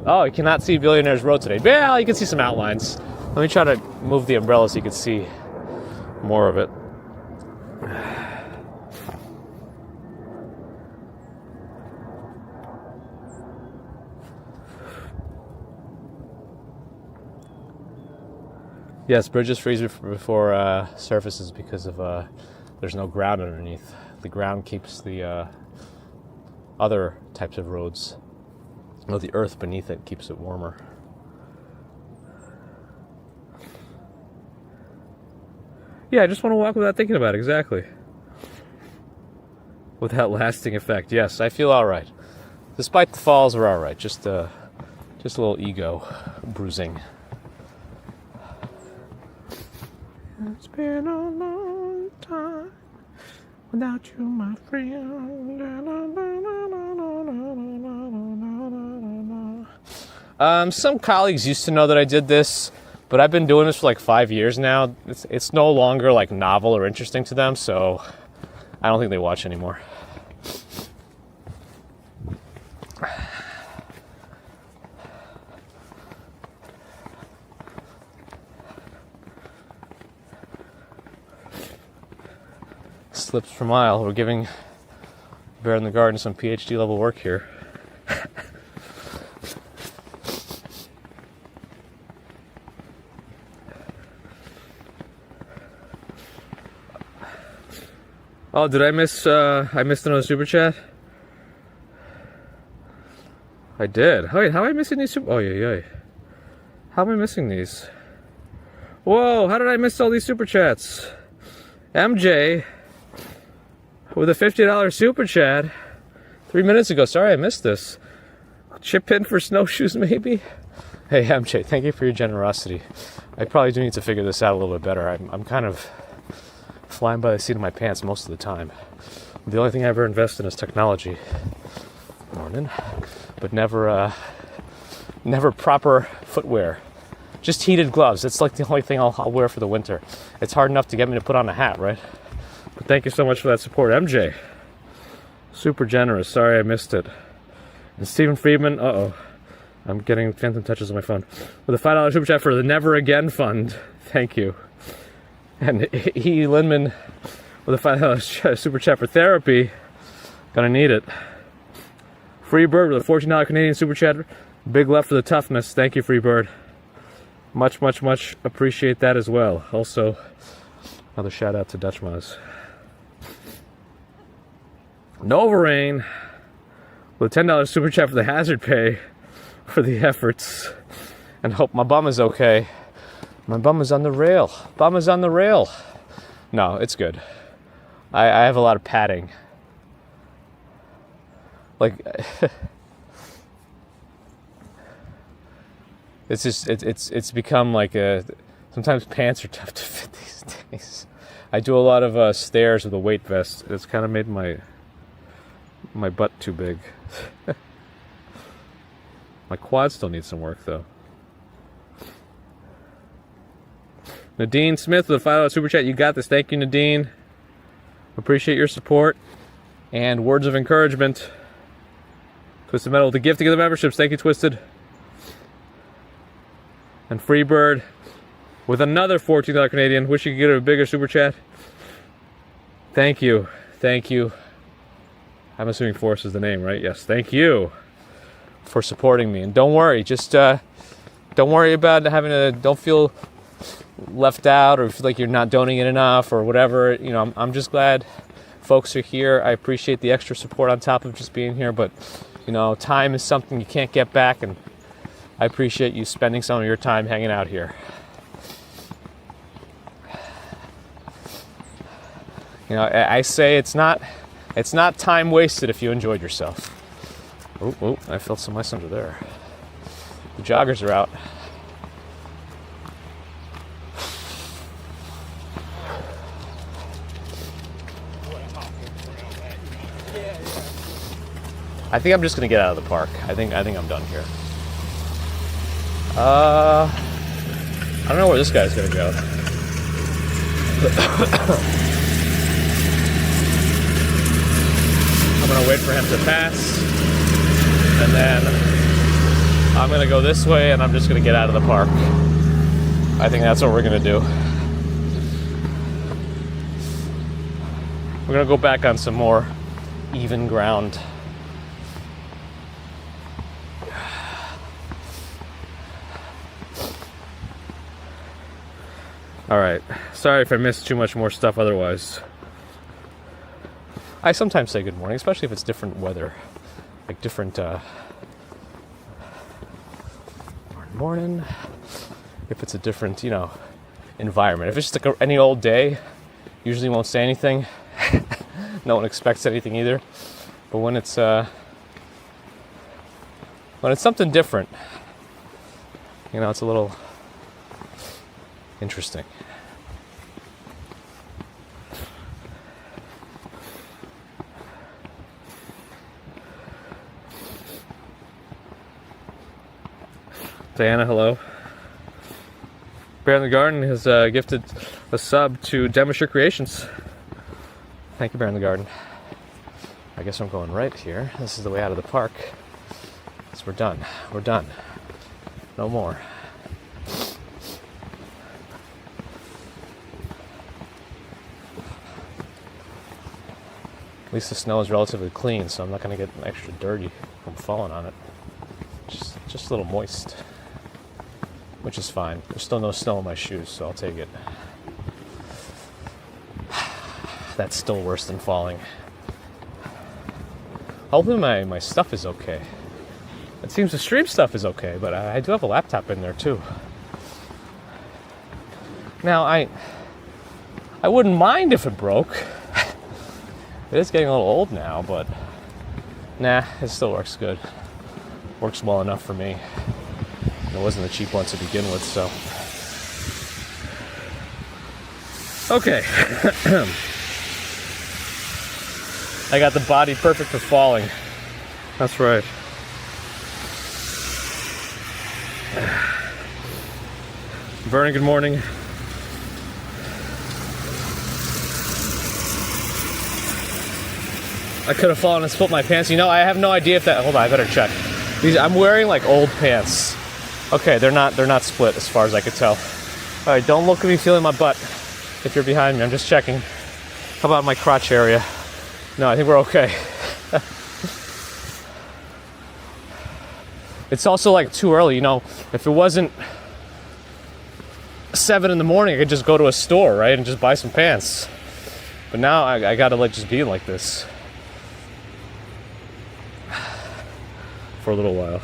Oh, you cannot see Billionaire's Road today. Well, you can see some outlines. Let me try to move the umbrella so you can see more of it. Yes, bridges freeze before surfaces because of there's no ground underneath. The ground keeps the other types of roads. Well, the earth beneath it keeps it warmer. Yeah, I just want to walk without thinking about it, exactly. Without lasting effect. Yes, I feel all right. Despite the falls, we're all right. Just a little ego bruising. It's been a long time without you, my friend. Some colleagues used to know that I did this, but I've been doing this for like 5 years now. It's no longer like novel or interesting to them, so I don't think they watch anymore. Slips per mile. We're giving Bear in the Garden some PhD level work here. Oh, did I miss another super chat? I did. Wait, how am I missing these Oh, yeah. How am I missing these? Whoa, how did I miss all these super chats? MJ with a $50 super chat 3 minutes ago. Sorry, I missed this. Chip in for snowshoes, maybe? Hey, MJ, thank you for your generosity. I probably do need to figure this out a little bit better. I'm kind of flying by the seat of my pants most of the time. The only thing I ever invest in is technology. Morning. But never proper footwear. Just heated gloves. It's like the only thing I'll wear for the winter. It's hard enough to get me to put on a hat, right? But thank you so much for that support, MJ. Super generous. Sorry I missed it. And Stephen Friedman, I'm getting phantom touches on my phone. With a $5 super chat for the Never Again Fund. Thank you. And E. Lindman with a $5 super chat for therapy. Gonna need it. Freebird with a $14 Canadian super chat. Big love for the toughness. Thank you, Freebird. Much, much, much appreciate that as well. Also, another shout out to Dutch Moz. Novarain with a $10 super chat for the hazard pay for the efforts. And hope my bum is okay. My bum is on the rail. Bum is on the rail. No, it's good. I have a lot of padding. Like, it's just, it's become like sometimes pants are tough to fit these days. I do a lot of stairs with a weight vest. It's kind of made my butt too big. My quad still needs some work though. Nadine Smith with a $5 super chat. You got this. Thank you, Nadine. Appreciate your support and words of encouragement. Twisted Metal with the gift to give the memberships. Thank you, Twisted. And Freebird with another $14 Canadian. Wish you could get a bigger super chat. Thank you. Thank you. I'm assuming Force is the name, right? Yes. Thank you for supporting me. And don't worry. Just don't worry about don't feel left out or feel like you're not donating enough or whatever. You know, I'm just glad folks are here. I appreciate the extra support on top of just being here, but you know, time is something you can't get back, and I appreciate you spending some of your time hanging out here. You know, I say it's not time wasted if you enjoyed yourself. Oh, I felt some ice under there. The joggers are out. I think I'm just gonna get out of the park. I think I'm done here. I don't know where this guy's gonna go. I'm gonna wait for him to pass, and then I'm gonna go this way, and I'm just gonna get out of the park. I think that's what we're gonna do. We're gonna go back on some more even ground. All right, sorry if I missed too much more stuff otherwise. I sometimes say good morning, especially if it's different weather. Like different, morning. If it's a different, environment. If it's just like any old day, usually won't say anything. No one expects anything either. But when it's something different, it's a little interesting. Diana, hello. Bear in the Garden has gifted a sub to Demisher Creations. Thank you, Bear in the Garden. I guess I'm going right here. This is the way out of the park. So we're done. We're done. No more. At least the snow is relatively clean, so I'm not going to get extra dirty from falling on it. Just a little moist, which is fine. There's still no snow in my shoes, so I'll take it. That's still worse than falling. Hopefully my stuff is okay. It seems the stream stuff is okay, but I do have a laptop in there too. Now, I wouldn't mind if it broke. It is getting a little old now, but nah, it still works good. Works well enough for me. It wasn't a cheap one to begin with, so. Okay. I got the body perfect for falling. That's right. Vernon, good morning. I could have fallen and split my pants. I have no idea if that. Hold on, I better check. I'm wearing like old pants. Okay, they're not split as far as I could tell. All right, don't look at me feeling my butt if you're behind me. I'm just checking. How about my crotch area? No, I think we're okay. It's also like too early, if it wasn't 7 in the morning, I could just go to a store, right, and just buy some pants. But now I gotta just be like this for a little while.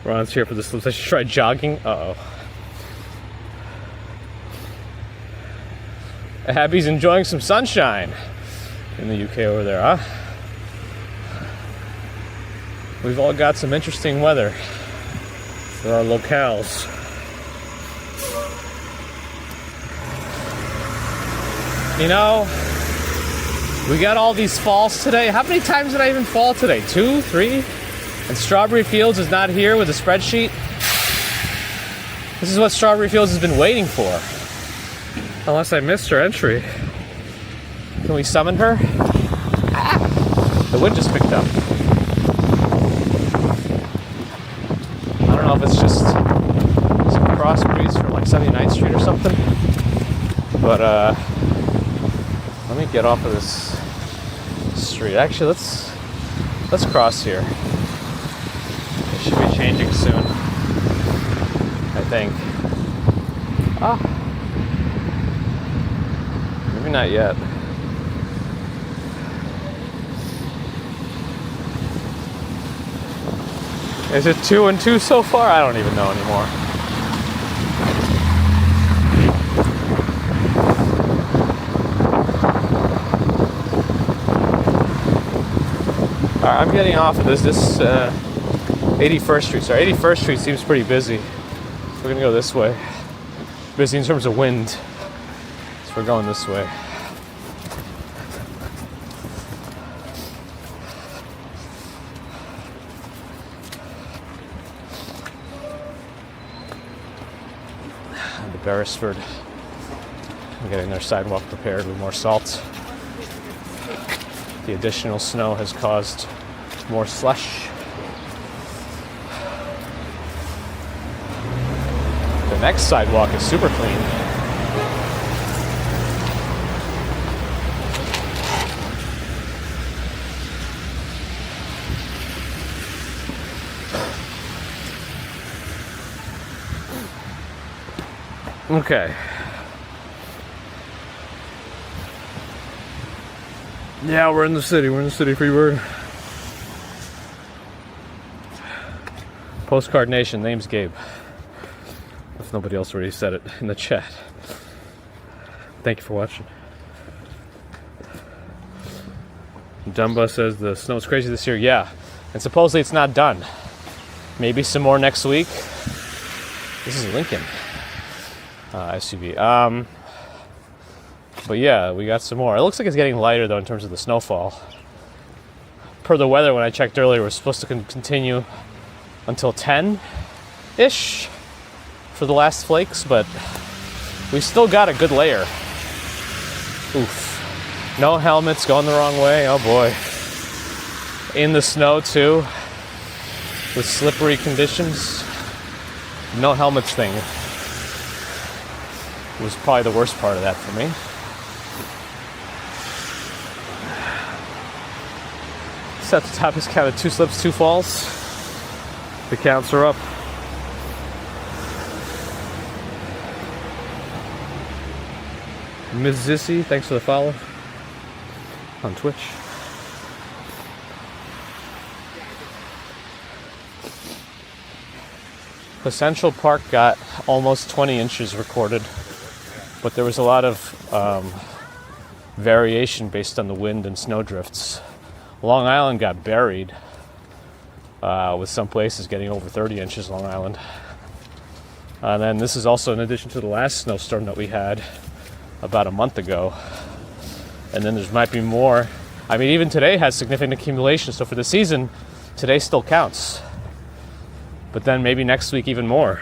Ron's here for the slips. I should try jogging. Uh-oh. Abby's enjoying some sunshine in the UK over there, huh? We've all got some interesting weather for our locales. We got all these falls today. How many times did I even fall today? 2, 3? And Strawberry Fields is not here with a spreadsheet. This is what Strawberry Fields has been waiting for. Unless I missed her entry. Can we summon her? The wind just picked up. I don't know if it's just some cross breeze from like 79th Street or something. But let me get off of this street. Actually, let's cross here. It should be changing soon, I think. Maybe not yet. Is it 2 and 2 so far? I don't even know anymore. Alright, I'm getting off of this 81st Street. Sorry, 81st Street seems pretty busy. So we're gonna go this way. Busy in terms of wind. So we're going this way. The Beresford getting their sidewalk prepared with more salt. The additional snow has caused more slush. The next sidewalk is super clean. Okay. Yeah, we're in the city. We're in the city, Freebird. Postcard Nation, name's Gabe. If nobody else already said it in the chat. Thank you for watching. Dumba says the snow's crazy this year. Yeah, and supposedly it's not done. Maybe some more next week. This is Lincoln. SUV. But yeah, we got some more. It looks like it's getting lighter though in terms of the snowfall. Per the weather, when I checked earlier, we're supposed to continue until 10-ish for the last flakes, but we still got a good layer. Oof. No helmets, going the wrong way. Oh boy. In the snow too, with slippery conditions. No helmets thing was probably the worst part of that for me. Set the top has counted 2 slips, 2 falls. The counts are up. Ms. Zissy, thanks for the follow on Twitch. The Central Park got almost 20 inches recorded, but there was a lot of variation based on the wind and snow drifts. Long Island got buried, with some places getting over 30 inches, Long Island. And then this is also in addition to the last snowstorm that we had about a month ago. And then there might be more. I mean, even today has significant accumulation, so for the season, today still counts. But then maybe next week even more.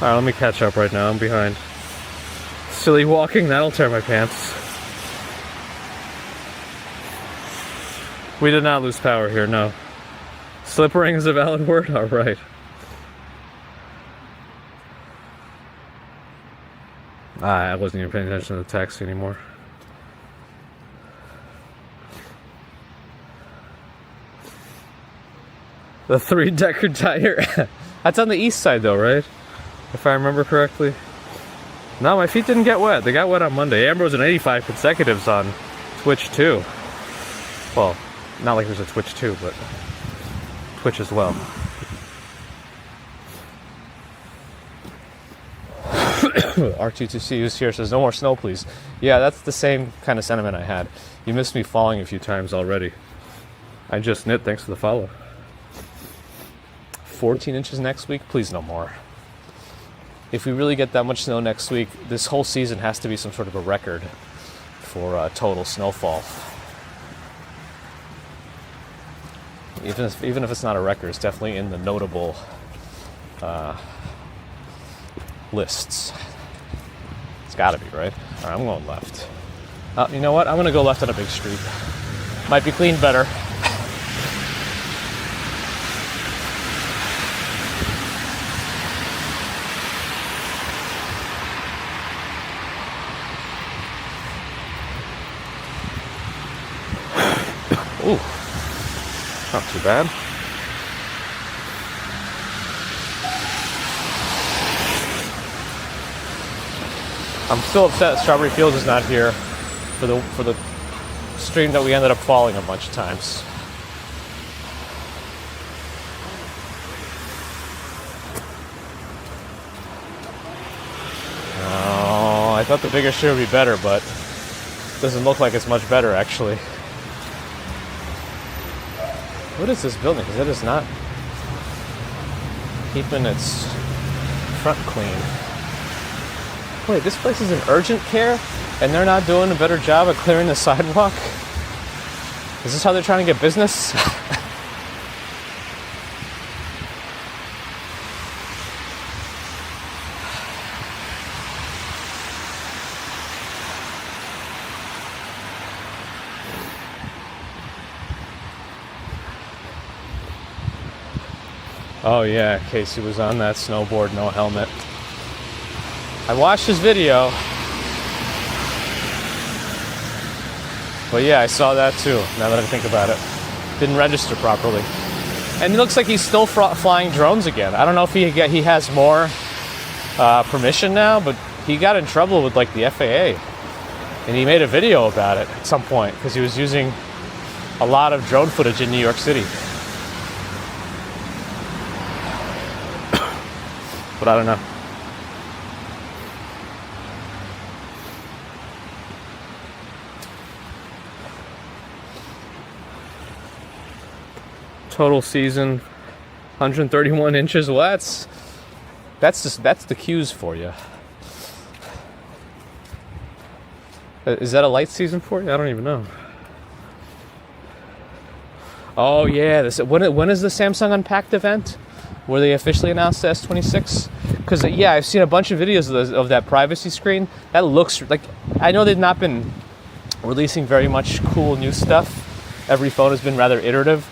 Alright, let me catch up right now. I'm behind. Silly walking, that'll tear my pants. We did not lose power here, no. Slippering is a valid word? Alright. I wasn't even paying attention to the text anymore. The 3-decker tire. That's on the east side though, right? If I remember correctly. No, my feet didn't get wet. They got wet on Monday. Ambrose and 85 consecutives on Twitch too. Well, not like there's a Twitch too, but Twitch as well. R22C who's here says, no more snow, please. Yeah, that's the same kind of sentiment I had. You missed me falling a few times already. I just knit, thanks for the follow. 14 inches next week? Please no more. If we really get that much snow next week, this whole season has to be some sort of a record for total snowfall. Even if it's not a record, it's definitely in the notable lists. It's gotta be, right? All right, I'm going left. You know what? I'm gonna go left on a big street. Might be cleaned better. Ooh, not too bad. I'm still upset Strawberry Fields is not here for the stream that we ended up falling a bunch of times. Oh, I thought the bigger stream would be better, but it doesn't look like it's much better actually. What is this building? Because it is not keeping its front clean. Wait, this place is in urgent care, and they're not doing a better job of clearing the sidewalk? Is this how they're trying to get business? Oh yeah, Casey was on that snowboard, no helmet. I watched his video. But yeah, I saw that too, now that I think about it. Didn't register properly. And it looks like he's still flying drones again. I don't know if he has more permission now, but he got in trouble with like the FAA. And he made a video about it at some point, because he was using a lot of drone footage in New York City. But I don't know. Total season, 131 inches. Well, that's the cues for you. Is that a light season for you? I don't even know. Oh yeah, when is the Samsung Unpacked event? Where they officially announced the S26? Because yeah, I've seen a bunch of videos of that privacy screen. That looks like, I know they've not been releasing very much cool new stuff. Every phone has been rather iterative,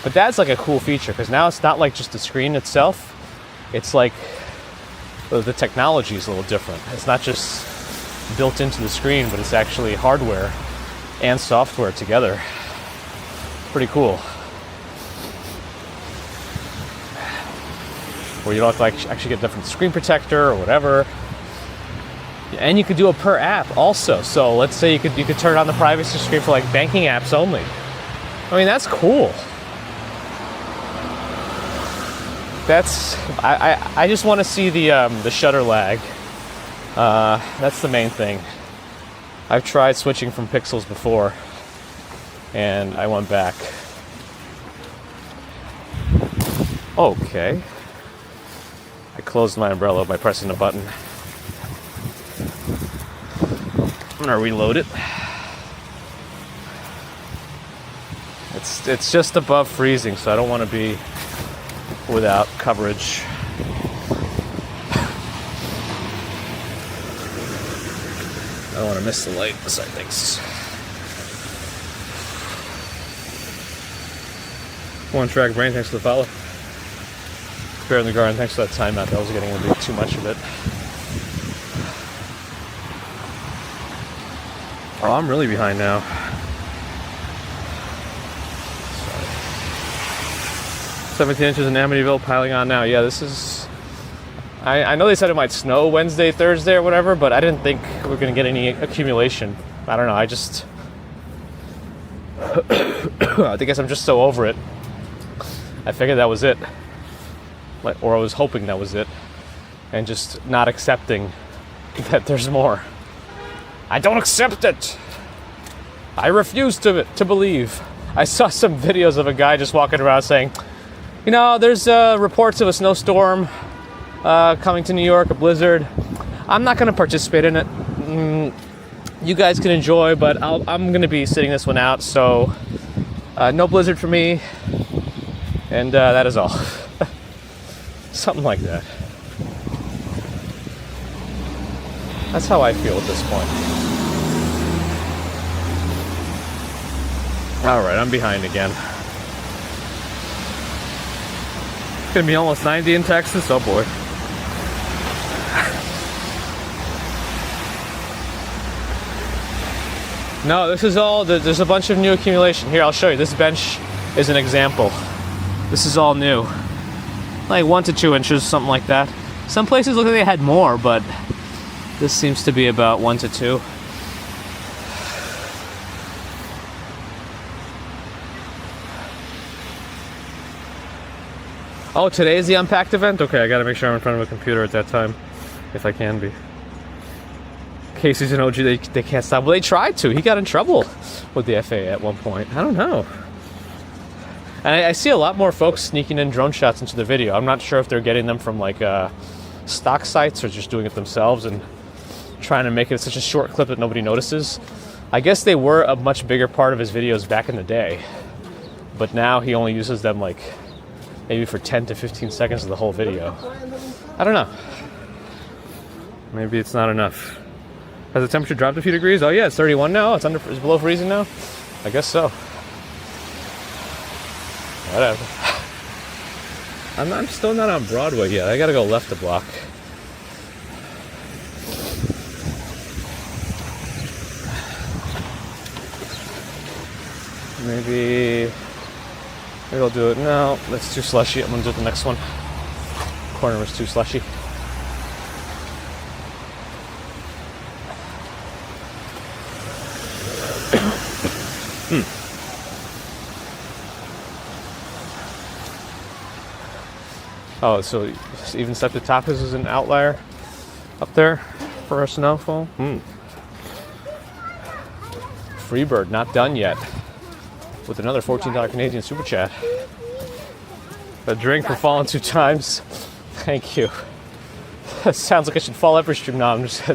but that's like a cool feature, because now it's not like just the screen itself. It's like the technology is a little different. It's not just built into the screen, but it's actually hardware and software together. Pretty cool. Where you don't have to like actually get a different screen protector or whatever. And you could do it per app also. So let's say you could turn on the privacy screen for like banking apps only. I mean, that's cool. I just want to see the shutter lag. That's the main thing. I've tried switching from pixels before, and I went back. Okay. I closed my umbrella by pressing a button. I'm gonna reload it. It's just above freezing, so I don't want to be without coverage. I don't want to miss the light beside things. One track brain, thanks for the follow. Bear in the garden, thanks for that timeout. That was getting a bit too much of it. Oh, I'm really behind now. Sorry. 17 inches in Amityville, piling on now. Yeah, this is... I know they said it might snow Wednesday, Thursday, or whatever, but I didn't think we were going to get any accumulation. I don't know, I just... I guess I'm just so over it. I figured that was it. Or I was hoping that was it. And just not accepting that there's more. I don't accept it! I refuse to believe. I saw some videos of a guy just walking around saying, you know, there's reports of a snowstorm coming to New York, a blizzard. I'm not going to participate in it. You guys can enjoy, but I'm going to be sitting this one out, so no blizzard for me. And that is all. Something like that. That's how I feel at this point. Alright, I'm behind again. It's gonna be almost 90 in Texas. Oh boy. No, this is all, there's a bunch of new accumulation. Here, I'll show you. This bench is an example. This is all new. Like 1 to 2 inches, something like that. Some places look like they had more, but this seems to be about 1 to 2. Oh, today is the Unpacked event? Okay, I gotta make sure I'm in front of a computer at that time, if I can be. Casey's an OG, they can't stop. Well, they tried to. He got in trouble with the FAA at one point. I don't know. And I see a lot more folks sneaking in drone shots into the video. I'm not sure if they're getting them from like stock sites or just doing it themselves. And trying to make it such a short clip that nobody notices. I guess they were a much bigger part of his videos back in the day, but now he only uses them like maybe for 10 to 15 seconds of the whole video. I don't know. Maybe it's not enough. Has the temperature dropped a few degrees? Oh yeah, it's 31 now. It's below freezing now. I guess so. Whatever. I'm still not on Broadway yet. I gotta go left a block. Maybe I'll do it. No, that's too slushy. I'm gonna do it the next one. Corner was too slushy. Oh, so even Septic Tacos is an outlier up there for a snowfall? Freebird, not done yet. With another $14 Canadian super chat. A drink for falling 2 times. Thank you. That sounds like I should fall every stream. No, I'm just...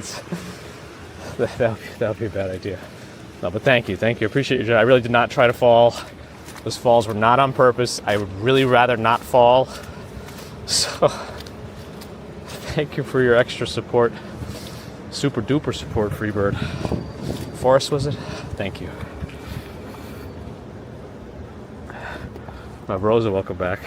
that would be a bad idea. No, but thank you. Appreciate your. I really did not try to fall. Those falls were not on purpose. I would really rather not fall. So, thank you for your extra support. Super duper support, Freebird. Forrest, was it? Thank you. Rosa, welcome back.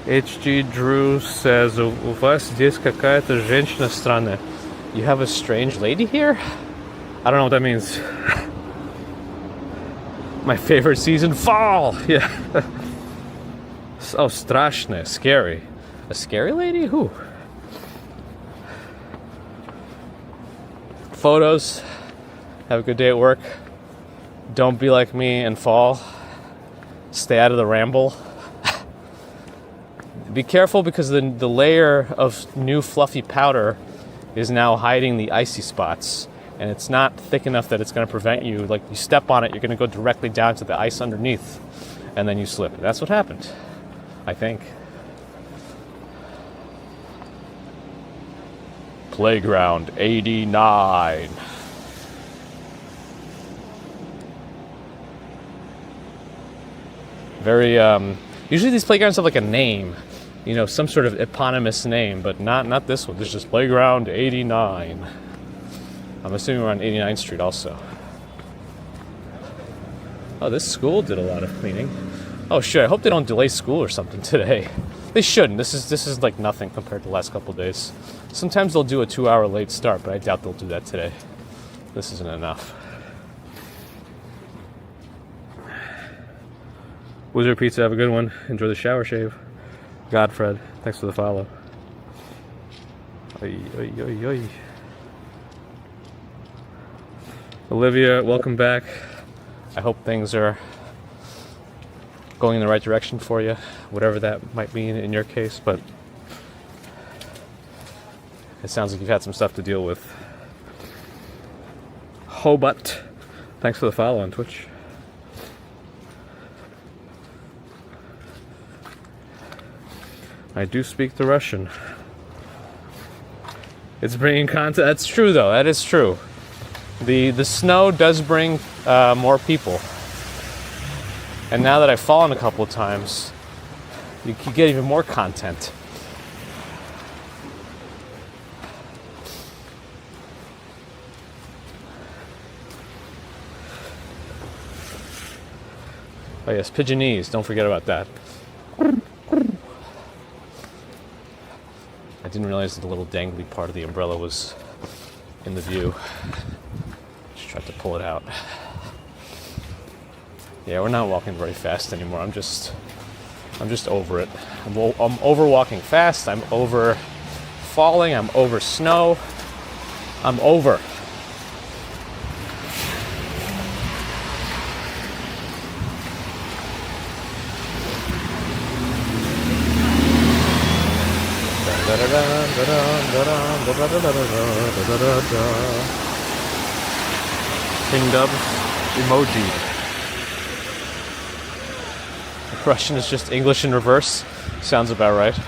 HG Drew says, "У вас здесь какая-то женщина странная." You have a strange lady here? I don't know what that means. My favorite season, fall! Yeah. Oh, страшная, scary. A scary lady? Who? Photos. Have a good day at work. Don't be like me and fall. Stay out of the ramble. Be careful because the layer of new fluffy powder is now hiding the icy spots. And it's not thick enough that it's going to prevent you. Like, you step on it, you're going to go directly down to the ice underneath. And then you slip. That's what happened, I think. Playground 89. Very, usually these playgrounds have like a name. You know, some sort of eponymous name, but not this one. This is just Playground 89. I'm assuming we're on 89th Street also. Oh, this school did a lot of cleaning. Oh shit, I hope they don't delay school or something today. They shouldn't. This is like nothing compared to the last couple of days. Sometimes they'll do a 2-hour late start, but I doubt they'll do that today. This isn't enough. Wizard Pizza, have a good one. Enjoy the shower shave. Godfred, thanks for the follow. Oy, oy, oy, oy. Olivia, welcome back. I hope things are going in the right direction for you, whatever that might mean in your case, but it sounds like you've had some stuff to deal with. Hobart, thanks for the follow on Twitch. I do speak the Russian. It's bringing content. That's true, though. That is true. The snow does bring more people. And now that I've fallen a couple of times, you can get even more content. Oh yes, Pigeonese. Don't forget about that. I didn't realize that the little dangly part of the umbrella was in the view. Just tried to pull it out. Yeah, we're not walking very fast anymore. I'm just over it. I'm over walking fast. I'm over falling. I'm over snow. I'm over. King Dubs emoji. Russian is just English in reverse. Sounds about right.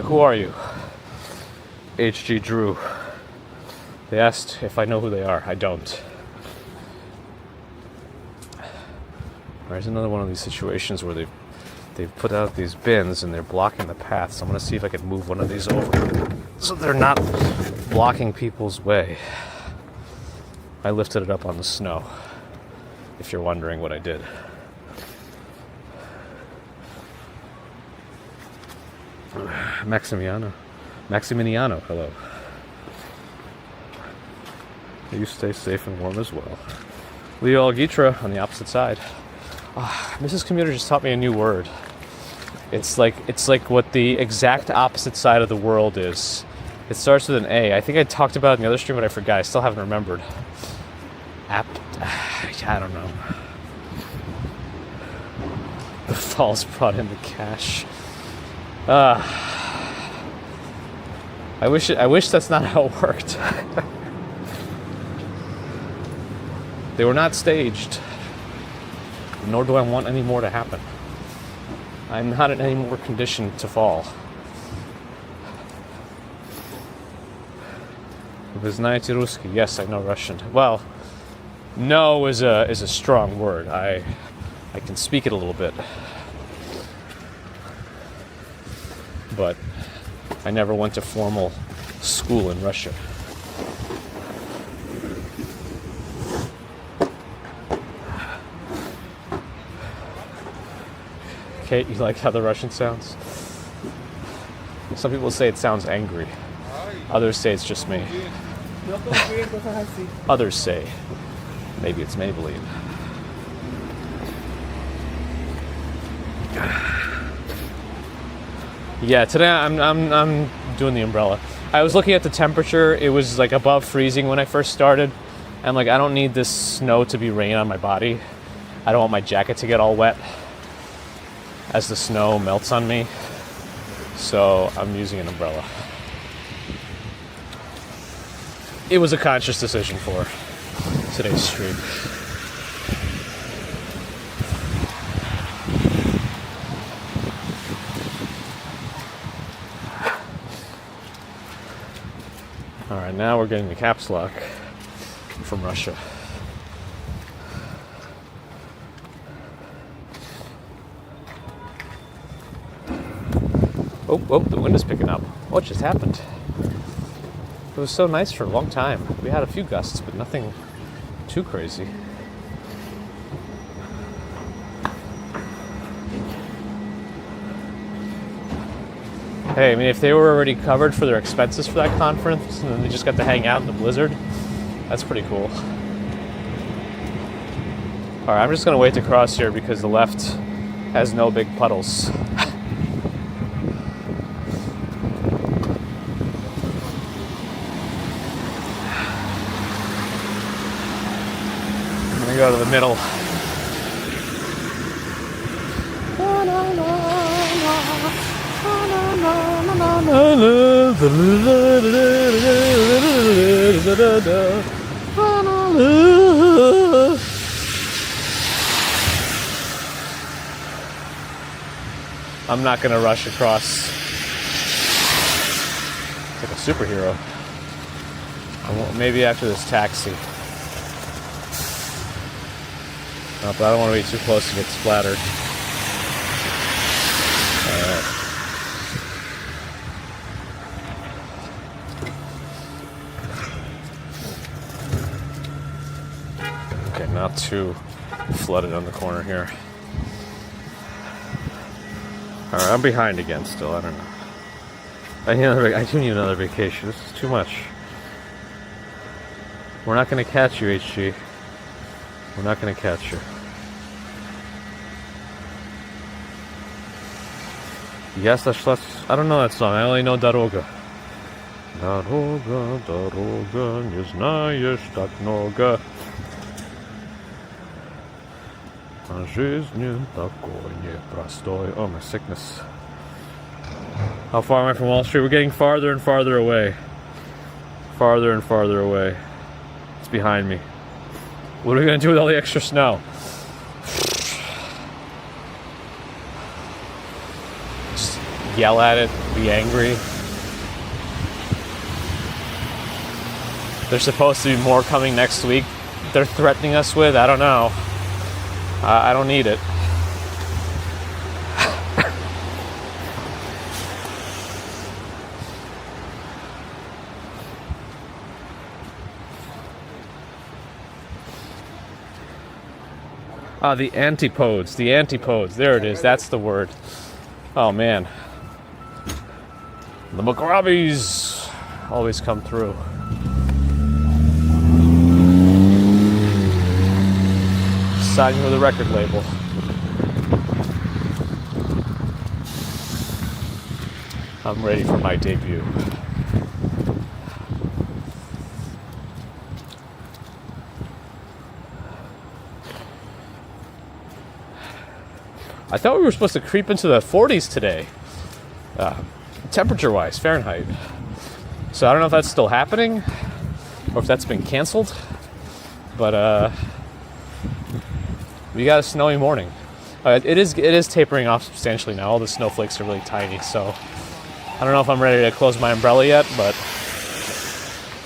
Who are you? HG Drew. They asked if I know who they are. I don't. There's another one of these situations where they've put out these bins and they're blocking the path. So I'm gonna see if I can move one of these over so they're not blocking people's way. I lifted it up on the snow, if you're wondering what I did. Maximiliano, hello. You stay safe and warm as well. Leo Algitra on the opposite side. Mrs. Commuter just taught me a new word. It's like what the exact opposite side of the world is. It starts with an A. I think I talked about it in the other stream, but I forgot. I still haven't remembered. I don't know. The falls brought in the cash. I wish that's not how it worked. They were not staged. Nor do I want any more to happen. I'm not in any more condition to fall. Вы знаете русский? Yes, I know Russian. Well, no is a strong word. I can speak it a little bit. But I never went to formal school in Russia. Kate, you like how the Russian sounds? Some people say it sounds angry. Others say it's just me. Others say maybe it's Maybelline. Yeah, today I'm doing the umbrella. I was looking at the temperature. It was like above freezing when I first started. And like, I don't need this snow to be rain on my body. I don't want my jacket to get all wet as the snow melts on me. So I'm using an umbrella. It was a conscious decision for today's stream. All right, now we're getting the caps lock from Russia. Oh, the wind is picking up. What just happened? It was so nice for a long time. We had a few gusts, but nothing too crazy. Hey, I mean, if they were already covered for their expenses for that conference and then they just got to hang out in the blizzard, that's pretty cool. All right, I'm just gonna wait to cross here because the left has no big puddles. I'm gonna go to the middle. I'm not gonna rush across like a superhero. Maybe after this taxi. No, but I don't want to be too close to get splattered. Alright. Okay, not too flooded on the corner here. Alright, I'm behind again still, I don't know. I do need another vacation. This is too much. We're not going to catch you, HG. We're not going to catch you. Yes, that's I don't know that song. I only know Daroga. Daroga, Daroga, nie znajesz tak noga. A жизнь такой непростой. Oh, my sickness. How far am I from Wall Street? We're getting farther and farther away. Farther and farther away. It's behind me. What are we going to do with all the extra snow? Just yell at it, be angry. There's supposed to be more coming next week. They're threatening us with, I don't know. I don't need it. The antipodes. The antipodes. There it is. That's the word. Oh, man. The McRobbies always come through. Signing with a record label. I'm ready for my debut. I thought we were supposed to creep into the 40s today, temperature-wise, Fahrenheit. So I don't know if that's still happening, or if that's been canceled, but we got a snowy morning. It is tapering off substantially now. All the snowflakes are really tiny, so I don't know if I'm ready to close my umbrella yet, but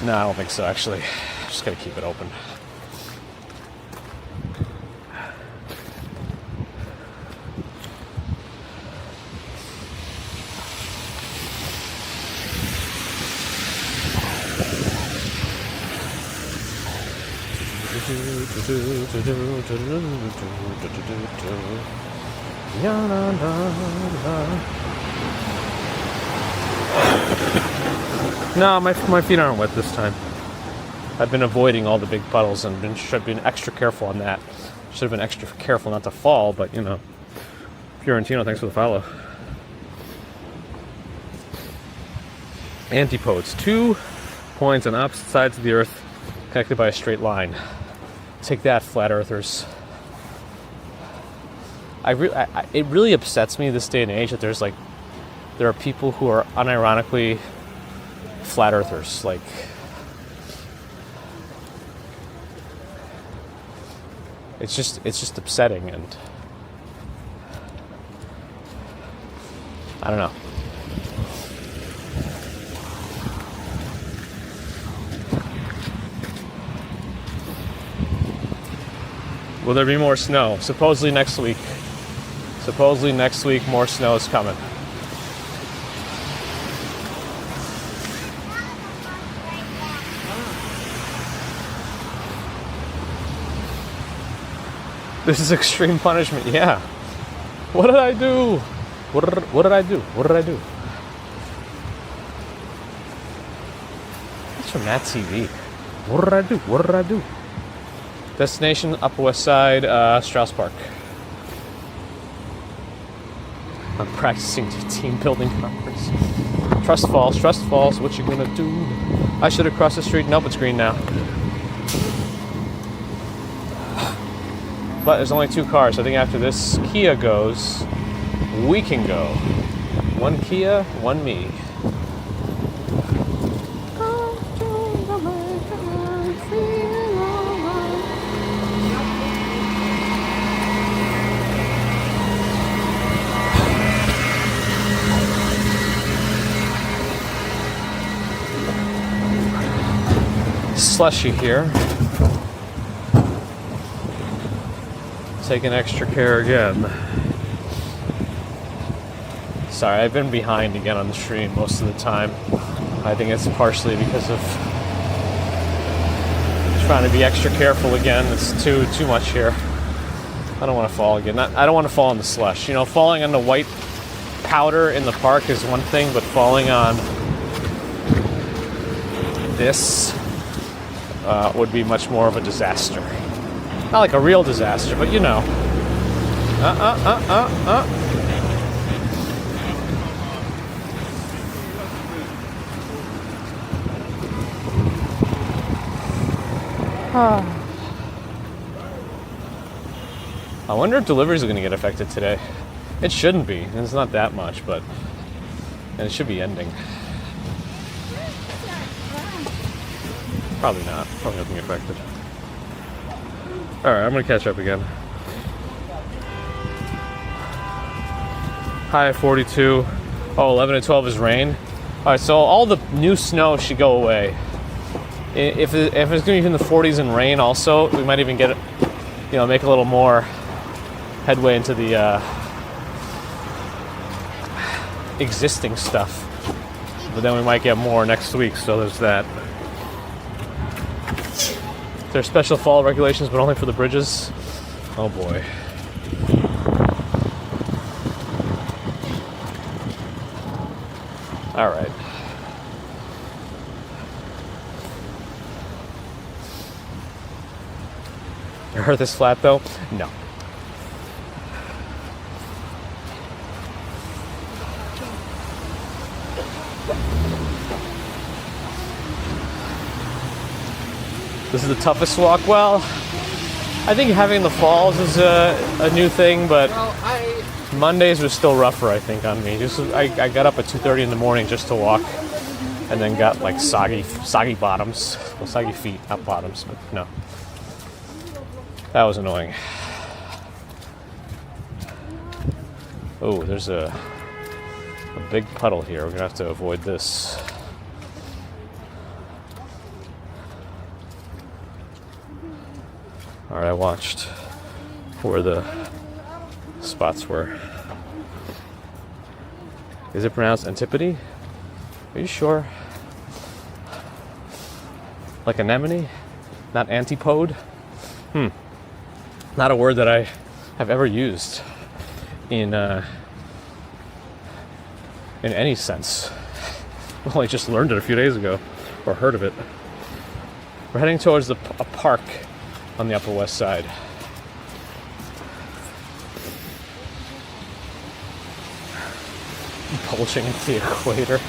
no, I don't think so, actually. Just gotta keep it open. No, my feet aren't wet this time. I've been avoiding all the big puddles and been extra careful on that. Should have been extra careful not to fall, but you know. Fiorentino, thanks for the follow. Antipodes. 2 points on opposite sides of the Earth connected by a straight line. Take that, flat earthers. It really upsets me this day and age that there are people who are unironically flat earthers. Like, it's just upsetting, and I don't know. Will there be more snow? Supposedly next week. Supposedly next week more snow is coming. This is extreme punishment, yeah. What did I do? What did I do? What did I do? That's from Matt TV. What did I do? What did I do? Destination, Upper West Side, Strauss Park. I'm practicing team building conference. Trust Falls, what you gonna do? I should have crossed the street. Nope, it's green now. But there's only 2 cars. I think after this Kia goes, we can go. 1 Kia, 1 me. Slushy here. Taking extra care again. Sorry, I've been behind again on the stream most of the time. I think it's partially because of trying to be extra careful again. It's too much here. I don't want to fall again. I don't want to fall in the slush. You know, falling on the white powder in the park is one thing, but falling on this would be much more of a disaster. Not like a real disaster, but you know. I wonder if deliveries are going to get affected today. It shouldn't be. It's not that much, but and it should be ending. Probably not. Probably nothing affected. All right, I'm going to catch up again. High of 42. Oh, 11 and 12 is rain. All right, so all the new snow should go away. If it's going to be in the 40s and rain also, we might even get, make a little more headway into the existing stuff. But then we might get more next week, so there's that. There's special fall regulations, but only for the bridges. Oh boy. All right. The earth is flat though? No. This is the toughest walk. Well, I think having the falls is a new thing, but Mondays was still rougher, I think, on me. I got up at 2:30 in the morning just to walk, and then got like soggy bottoms. Well, soggy feet, not bottoms, but no. That was annoying. Oh, there's a big puddle here. We're gonna have to avoid this. All right, I watched where the spots were. Is it pronounced Antipode? Are you sure? Like anemone? Not antipode? Not a word that I have ever used in any sense. Well, I just learned it a few days ago, or heard of it. We're heading towards a park on the Upper West Side. Bulging into the equator.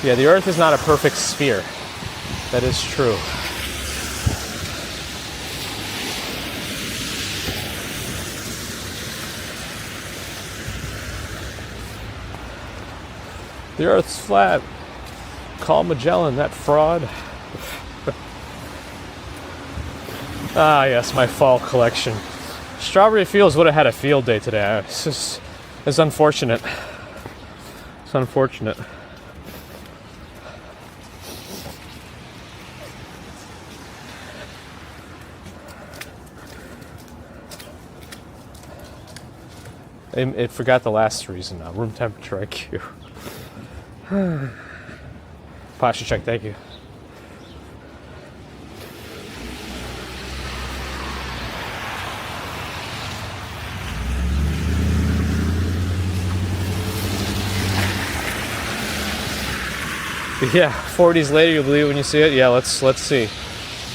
Yeah, the Earth is not a perfect sphere. That is true. The Earth's flat. Call Magellan, that fraud. Ah, yes, my fall collection. Strawberry Fields would have had a field day today. It's unfortunate. It's unfortunate. It forgot the last reason now. Room temperature IQ. Posture check, thank you. Yeah, 40s later, you'll believe it when you see it. Yeah, let's see.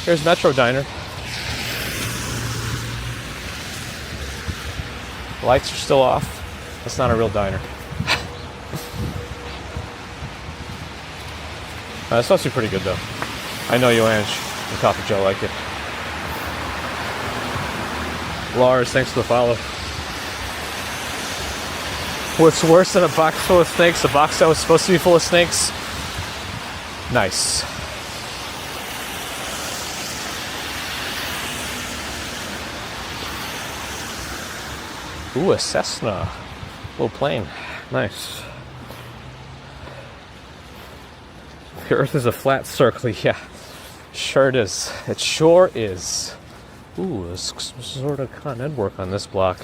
Here's Metro Diner. Lights are still off. That's not a real diner. It's supposed to be pretty good though. I know you, Ange, and Coffee Joe like it. Lars, thanks for the follow. What's worse than a box full of snakes? A box that was supposed to be full of snakes? Nice. Ooh, a Cessna. Little plane. Nice. The Earth is a flat circle. Yeah, sure it is. It sure is. Ooh, there's some sort of Con Ed work on this block.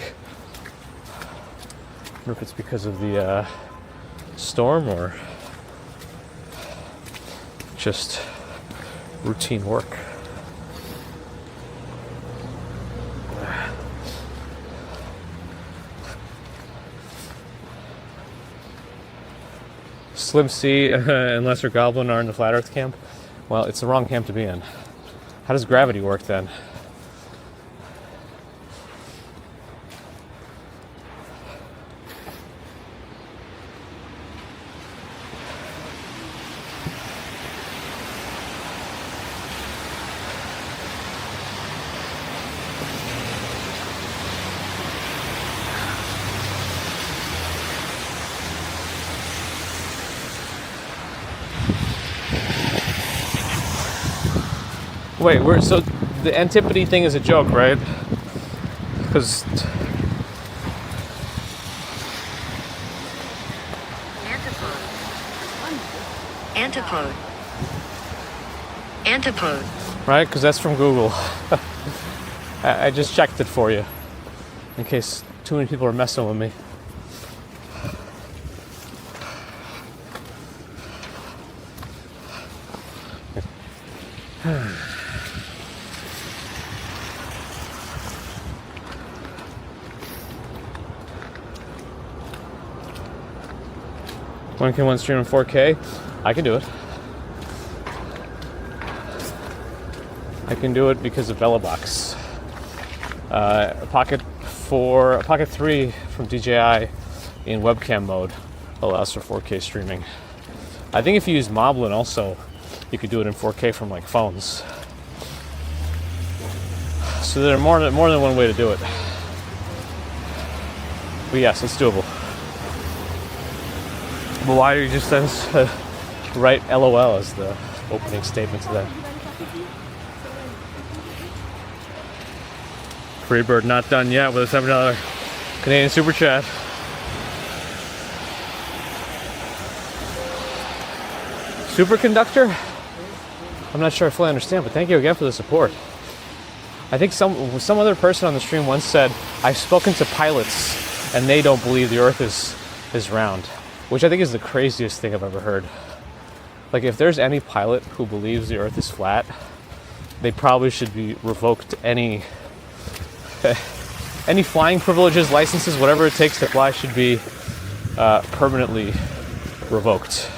I wonder if it's because of the storm or just routine work. Slim C and Lesser Goblin are in the Flat Earth camp. Well, it's the wrong camp to be in. How does gravity work then? Wait, so the Antipode thing is a joke, right? Because Antipode. right? Because that's from Google. I just checked it for you, in case too many people are messing with me. When can one stream in 4K? I can do it. I can do it because of VeloBox. Pocket 3 from DJI in webcam mode allows for 4K streaming. I think if you use Moblin also, you could do it in 4K from like phones. So there are more than one way to do it. But yes, it's doable. But why do you just then write LOL as the opening statement to that? Freebird not done yet with a $7 Canadian Super Chat. Superconductor? I'm not sure I fully understand, but thank you again for the support. I think some other person on the stream once said, I've spoken to pilots and they don't believe the Earth is round, which I think is the craziest thing I've ever heard. Like, if there's any pilot who believes the Earth is flat, they probably should be revoked any flying privileges, licenses, whatever it takes to fly should be permanently revoked.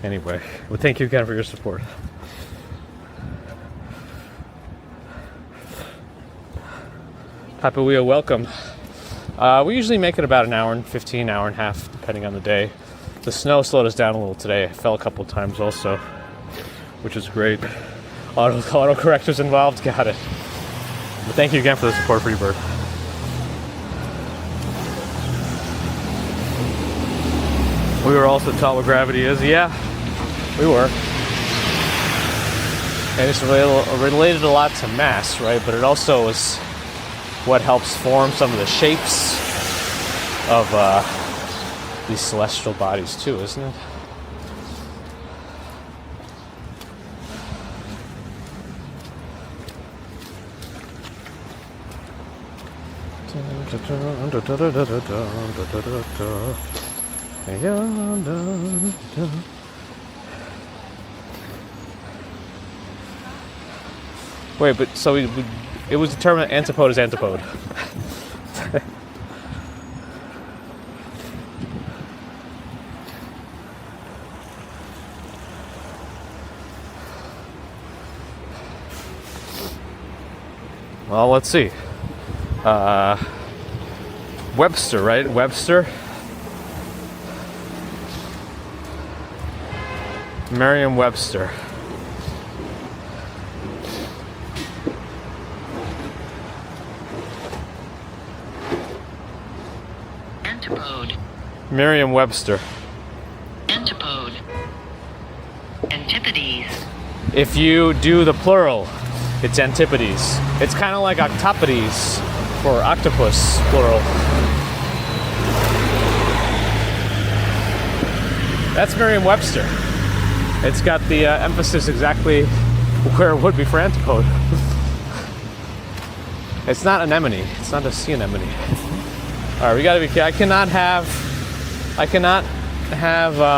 Anyway, well, thank you again for your support. Papawea, welcome. We usually make it about an hour and 15, hour and a half, depending on the day. The snow slowed us down a little today. I fell a couple times also, which is great. Autocorrectors involved, got it. But thank you again for the support, Freebird. We were also taught what gravity is. Yeah, we were. And it's related a lot to mass, right? But it also is what helps form some of the shapes of these celestial bodies too, isn't it? Wait, but so it was determined antipode is antipode. Well, let's see. Webster, right? Webster. Merriam-Webster. Antipode. Merriam-Webster. Antipode. Antipodes. If you do the plural, it's antipodes. It's kind of like octopodes for octopus, plural. That's Merriam-Webster. It's got the emphasis exactly where it would be for antipode. It's not anemone. It's not a sea anemone. All right, we gotta be careful. I cannot have.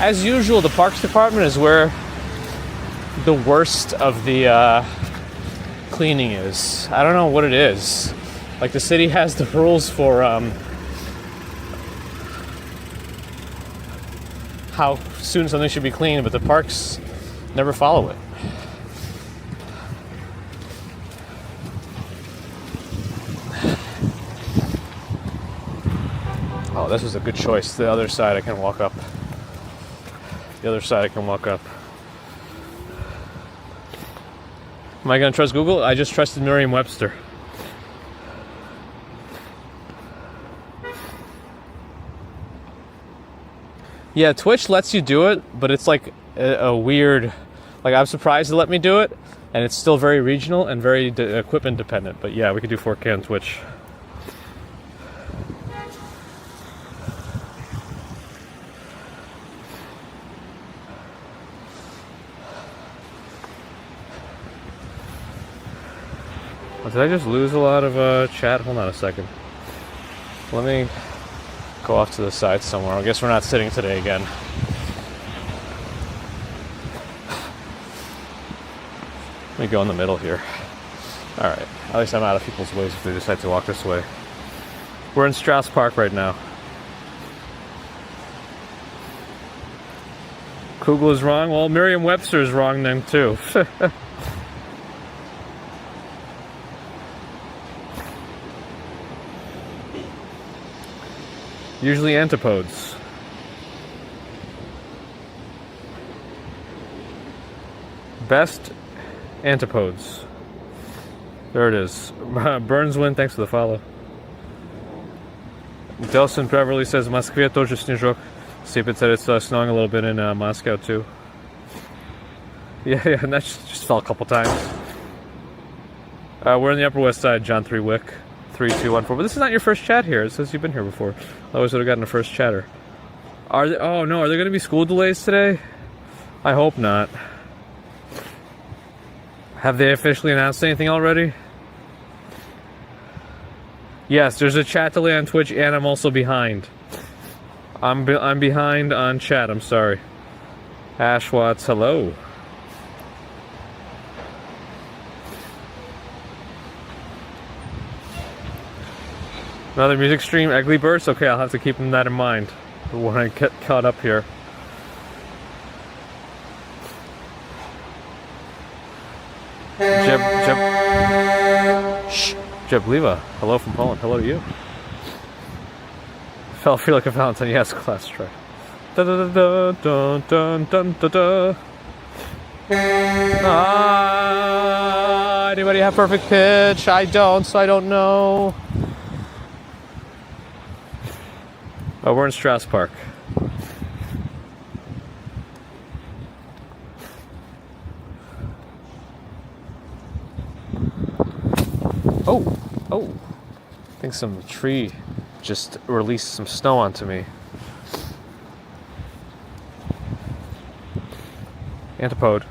As usual, the Parks Department is where the worst of the cleaning is. I don't know what it is. Like, the city has the rules for how soon something should be cleaned, but the parks never follow it. Oh, this was a good choice. The other side I can walk up. The other side I can walk up. Am I going to trust Google? I just trusted Merriam-Webster. Yeah, Twitch lets you do it, but it's like a weird... Like, I'm surprised it let me do it, and it's still very regional and very equipment dependent. But yeah, we could do 4K on Twitch. Did I just lose a lot of chat? Hold on a second. Let me go off to the side somewhere. I guess we're not sitting today again. Let me go in the middle here. Alright, at least I'm out of people's ways if they decide to walk this way. We're in Strauss Park right now. Kugel is wrong? Well, Merriam-Webster is wrong then too. Usually antipodes. Best antipodes. There it is. Burns win, thanks for the follow. Delson Beverly says, в Москве тоже снежок сыпется. It's snowing a little bit in Moscow too. Yeah, and that just fell a couple times. We're in the Upper West Side, John 3 Wick. 3214. But this is not your first chat here. It says you've been here before. I always would have gotten a first chatter. Oh no, are there going to be school delays today? I hope not. Have they officially announced anything already? Yes, there's a chat delay on Twitch, and I'm also behind. I'm behind on chat. I'm sorry. Ash Watts, hello. Another music stream, Egly Burst? Okay, I'll have to keep that in mind when I get caught up here. Jeb Leva, hello from Poland. Hello to you. Feel like a Valentine. Yes, class try. Da da da da da da da da. Anybody have perfect pitch? I don't, so I don't know. Oh, we're in Strauss Park. Oh, I think some tree just released some snow onto me. Antipode.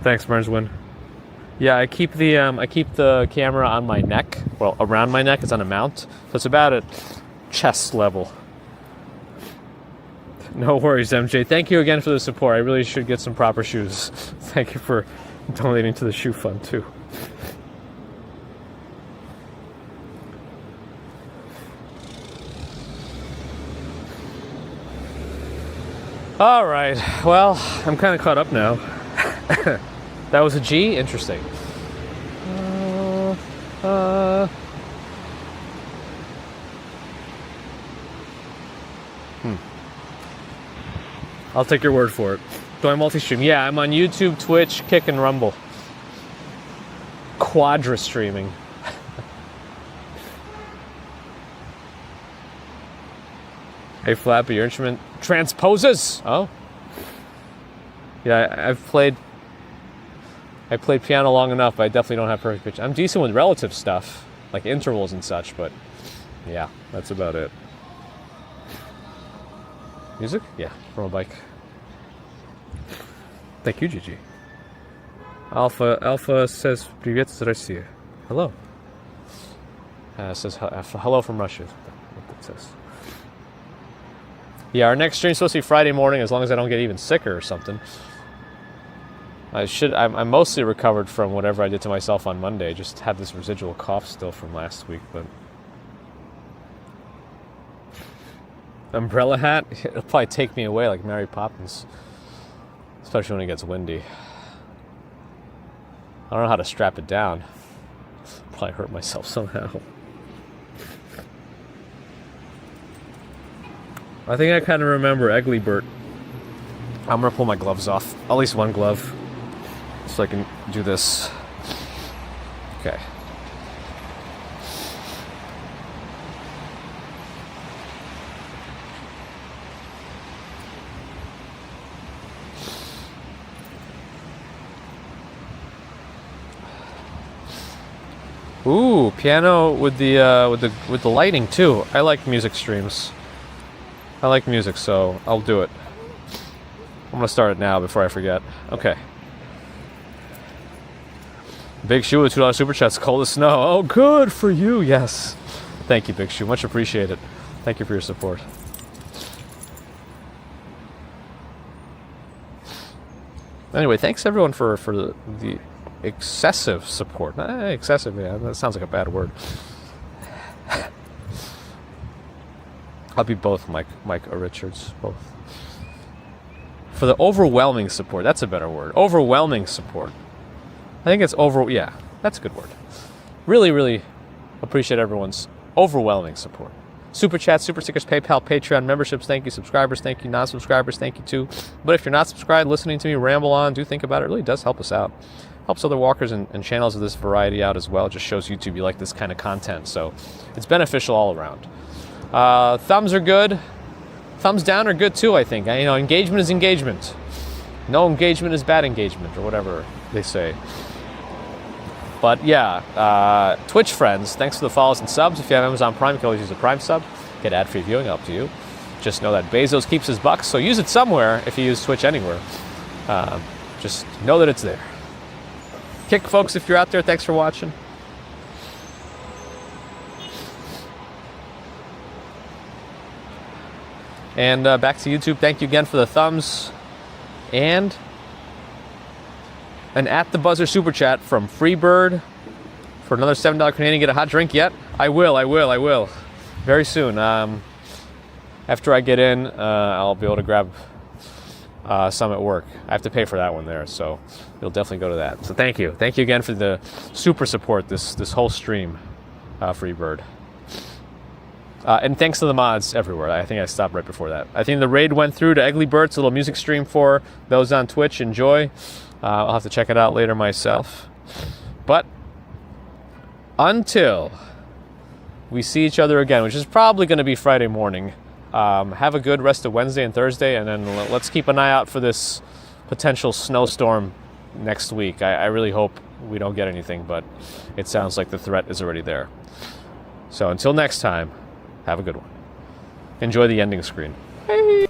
Thanks, Mernswin. Yeah, I keep the camera on my neck. Well, around my neck. It's on a mount, so it's about at chest level. No worries, MJ. Thank you again for the support. I really should get some proper shoes. Thank you for donating to the shoe fund too. All right. Well, I'm kind of caught up now. That was a G? Interesting. I'll take your word for it. Do I multi-stream? Yeah, I'm on YouTube, Twitch, Kick, and Rumble. Quadra streaming. Hey, Flappy, your instrument transposes? Oh. Yeah, I played piano long enough, but I definitely don't have perfect pitch. I'm decent with relative stuff, like intervals and such, but yeah, that's about it. Music? Yeah, from a bike. Thank you, Gigi. Alpha says, Привет из России. Hello. Says hello from Russia. What that says. Yeah, our next stream's supposed to be Friday morning, as long as I don't get even sicker or something. I'm mostly recovered from whatever I did to myself on Monday. Just had this residual cough still from last week, but... Umbrella hat? It'll probably take me away like Mary Poppins. Especially when it gets windy. I don't know how to strap it down. Probably hurt myself somehow. I think I kind of remember Eglybert. I'm gonna pull my gloves off. At least one glove. So I can do this. Okay. Ooh, piano with the lighting too. I like music streams. I like music, so I'll do it. I'm gonna start it now before I forget. Okay. Big Shoe with $2 super chats. Cold as snow. Oh, good for you. Yes. Thank you, Big Shoe. Much appreciated. Thank you for your support. Anyway, thanks everyone for the excessive support. Excessive, yeah, that sounds like a bad word. I'll be both, Mike or Richards, both. For the overwhelming support, that's a better word. Overwhelming support. I think it's yeah, that's a good word. Really, really appreciate everyone's overwhelming support. Super chats, super stickers, PayPal, Patreon, memberships, thank you. Subscribers, thank you. Non-subscribers, thank you too. But if you're not subscribed, listening to me ramble on, do think about it. It really does help us out. Helps other walkers and channels of this variety out as well. It just shows YouTube you like this kind of content. So it's beneficial all around. Thumbs are good. Thumbs down are good too, I think. Engagement is engagement. No engagement is bad engagement, or whatever they say. But yeah, Twitch friends, thanks for the follows and subs. If you have Amazon Prime, you can always use a Prime sub. Get ad-free viewing, up to you. Just know that Bezos keeps his bucks, so use it somewhere if you use Twitch anywhere. Just know that it's there. Kick, folks, if you're out there, thanks for watching. And back to YouTube, thank you again for the thumbs. And an at the buzzer super chat from Freebird for another $7 Canadian. Get a hot drink yet? I will. Very soon. After I get in, I'll be able to grab some at work. I have to pay for that one there, so you'll definitely go to that. So thank you. Thank you again for the super support this whole stream, Freebird. And thanks to the mods everywhere. I think I stopped right before that. I think the raid went through to Eggly Bert's, a little music stream for those on Twitch. Enjoy. I'll have to check it out later myself. But until we see each other again, which is probably going to be Friday morning, have a good rest of Wednesday and Thursday, and then let's keep an eye out for this potential snowstorm next week. I really hope we don't get anything, but it sounds like the threat is already there. So until next time, have a good one. Enjoy the ending screen. Hey.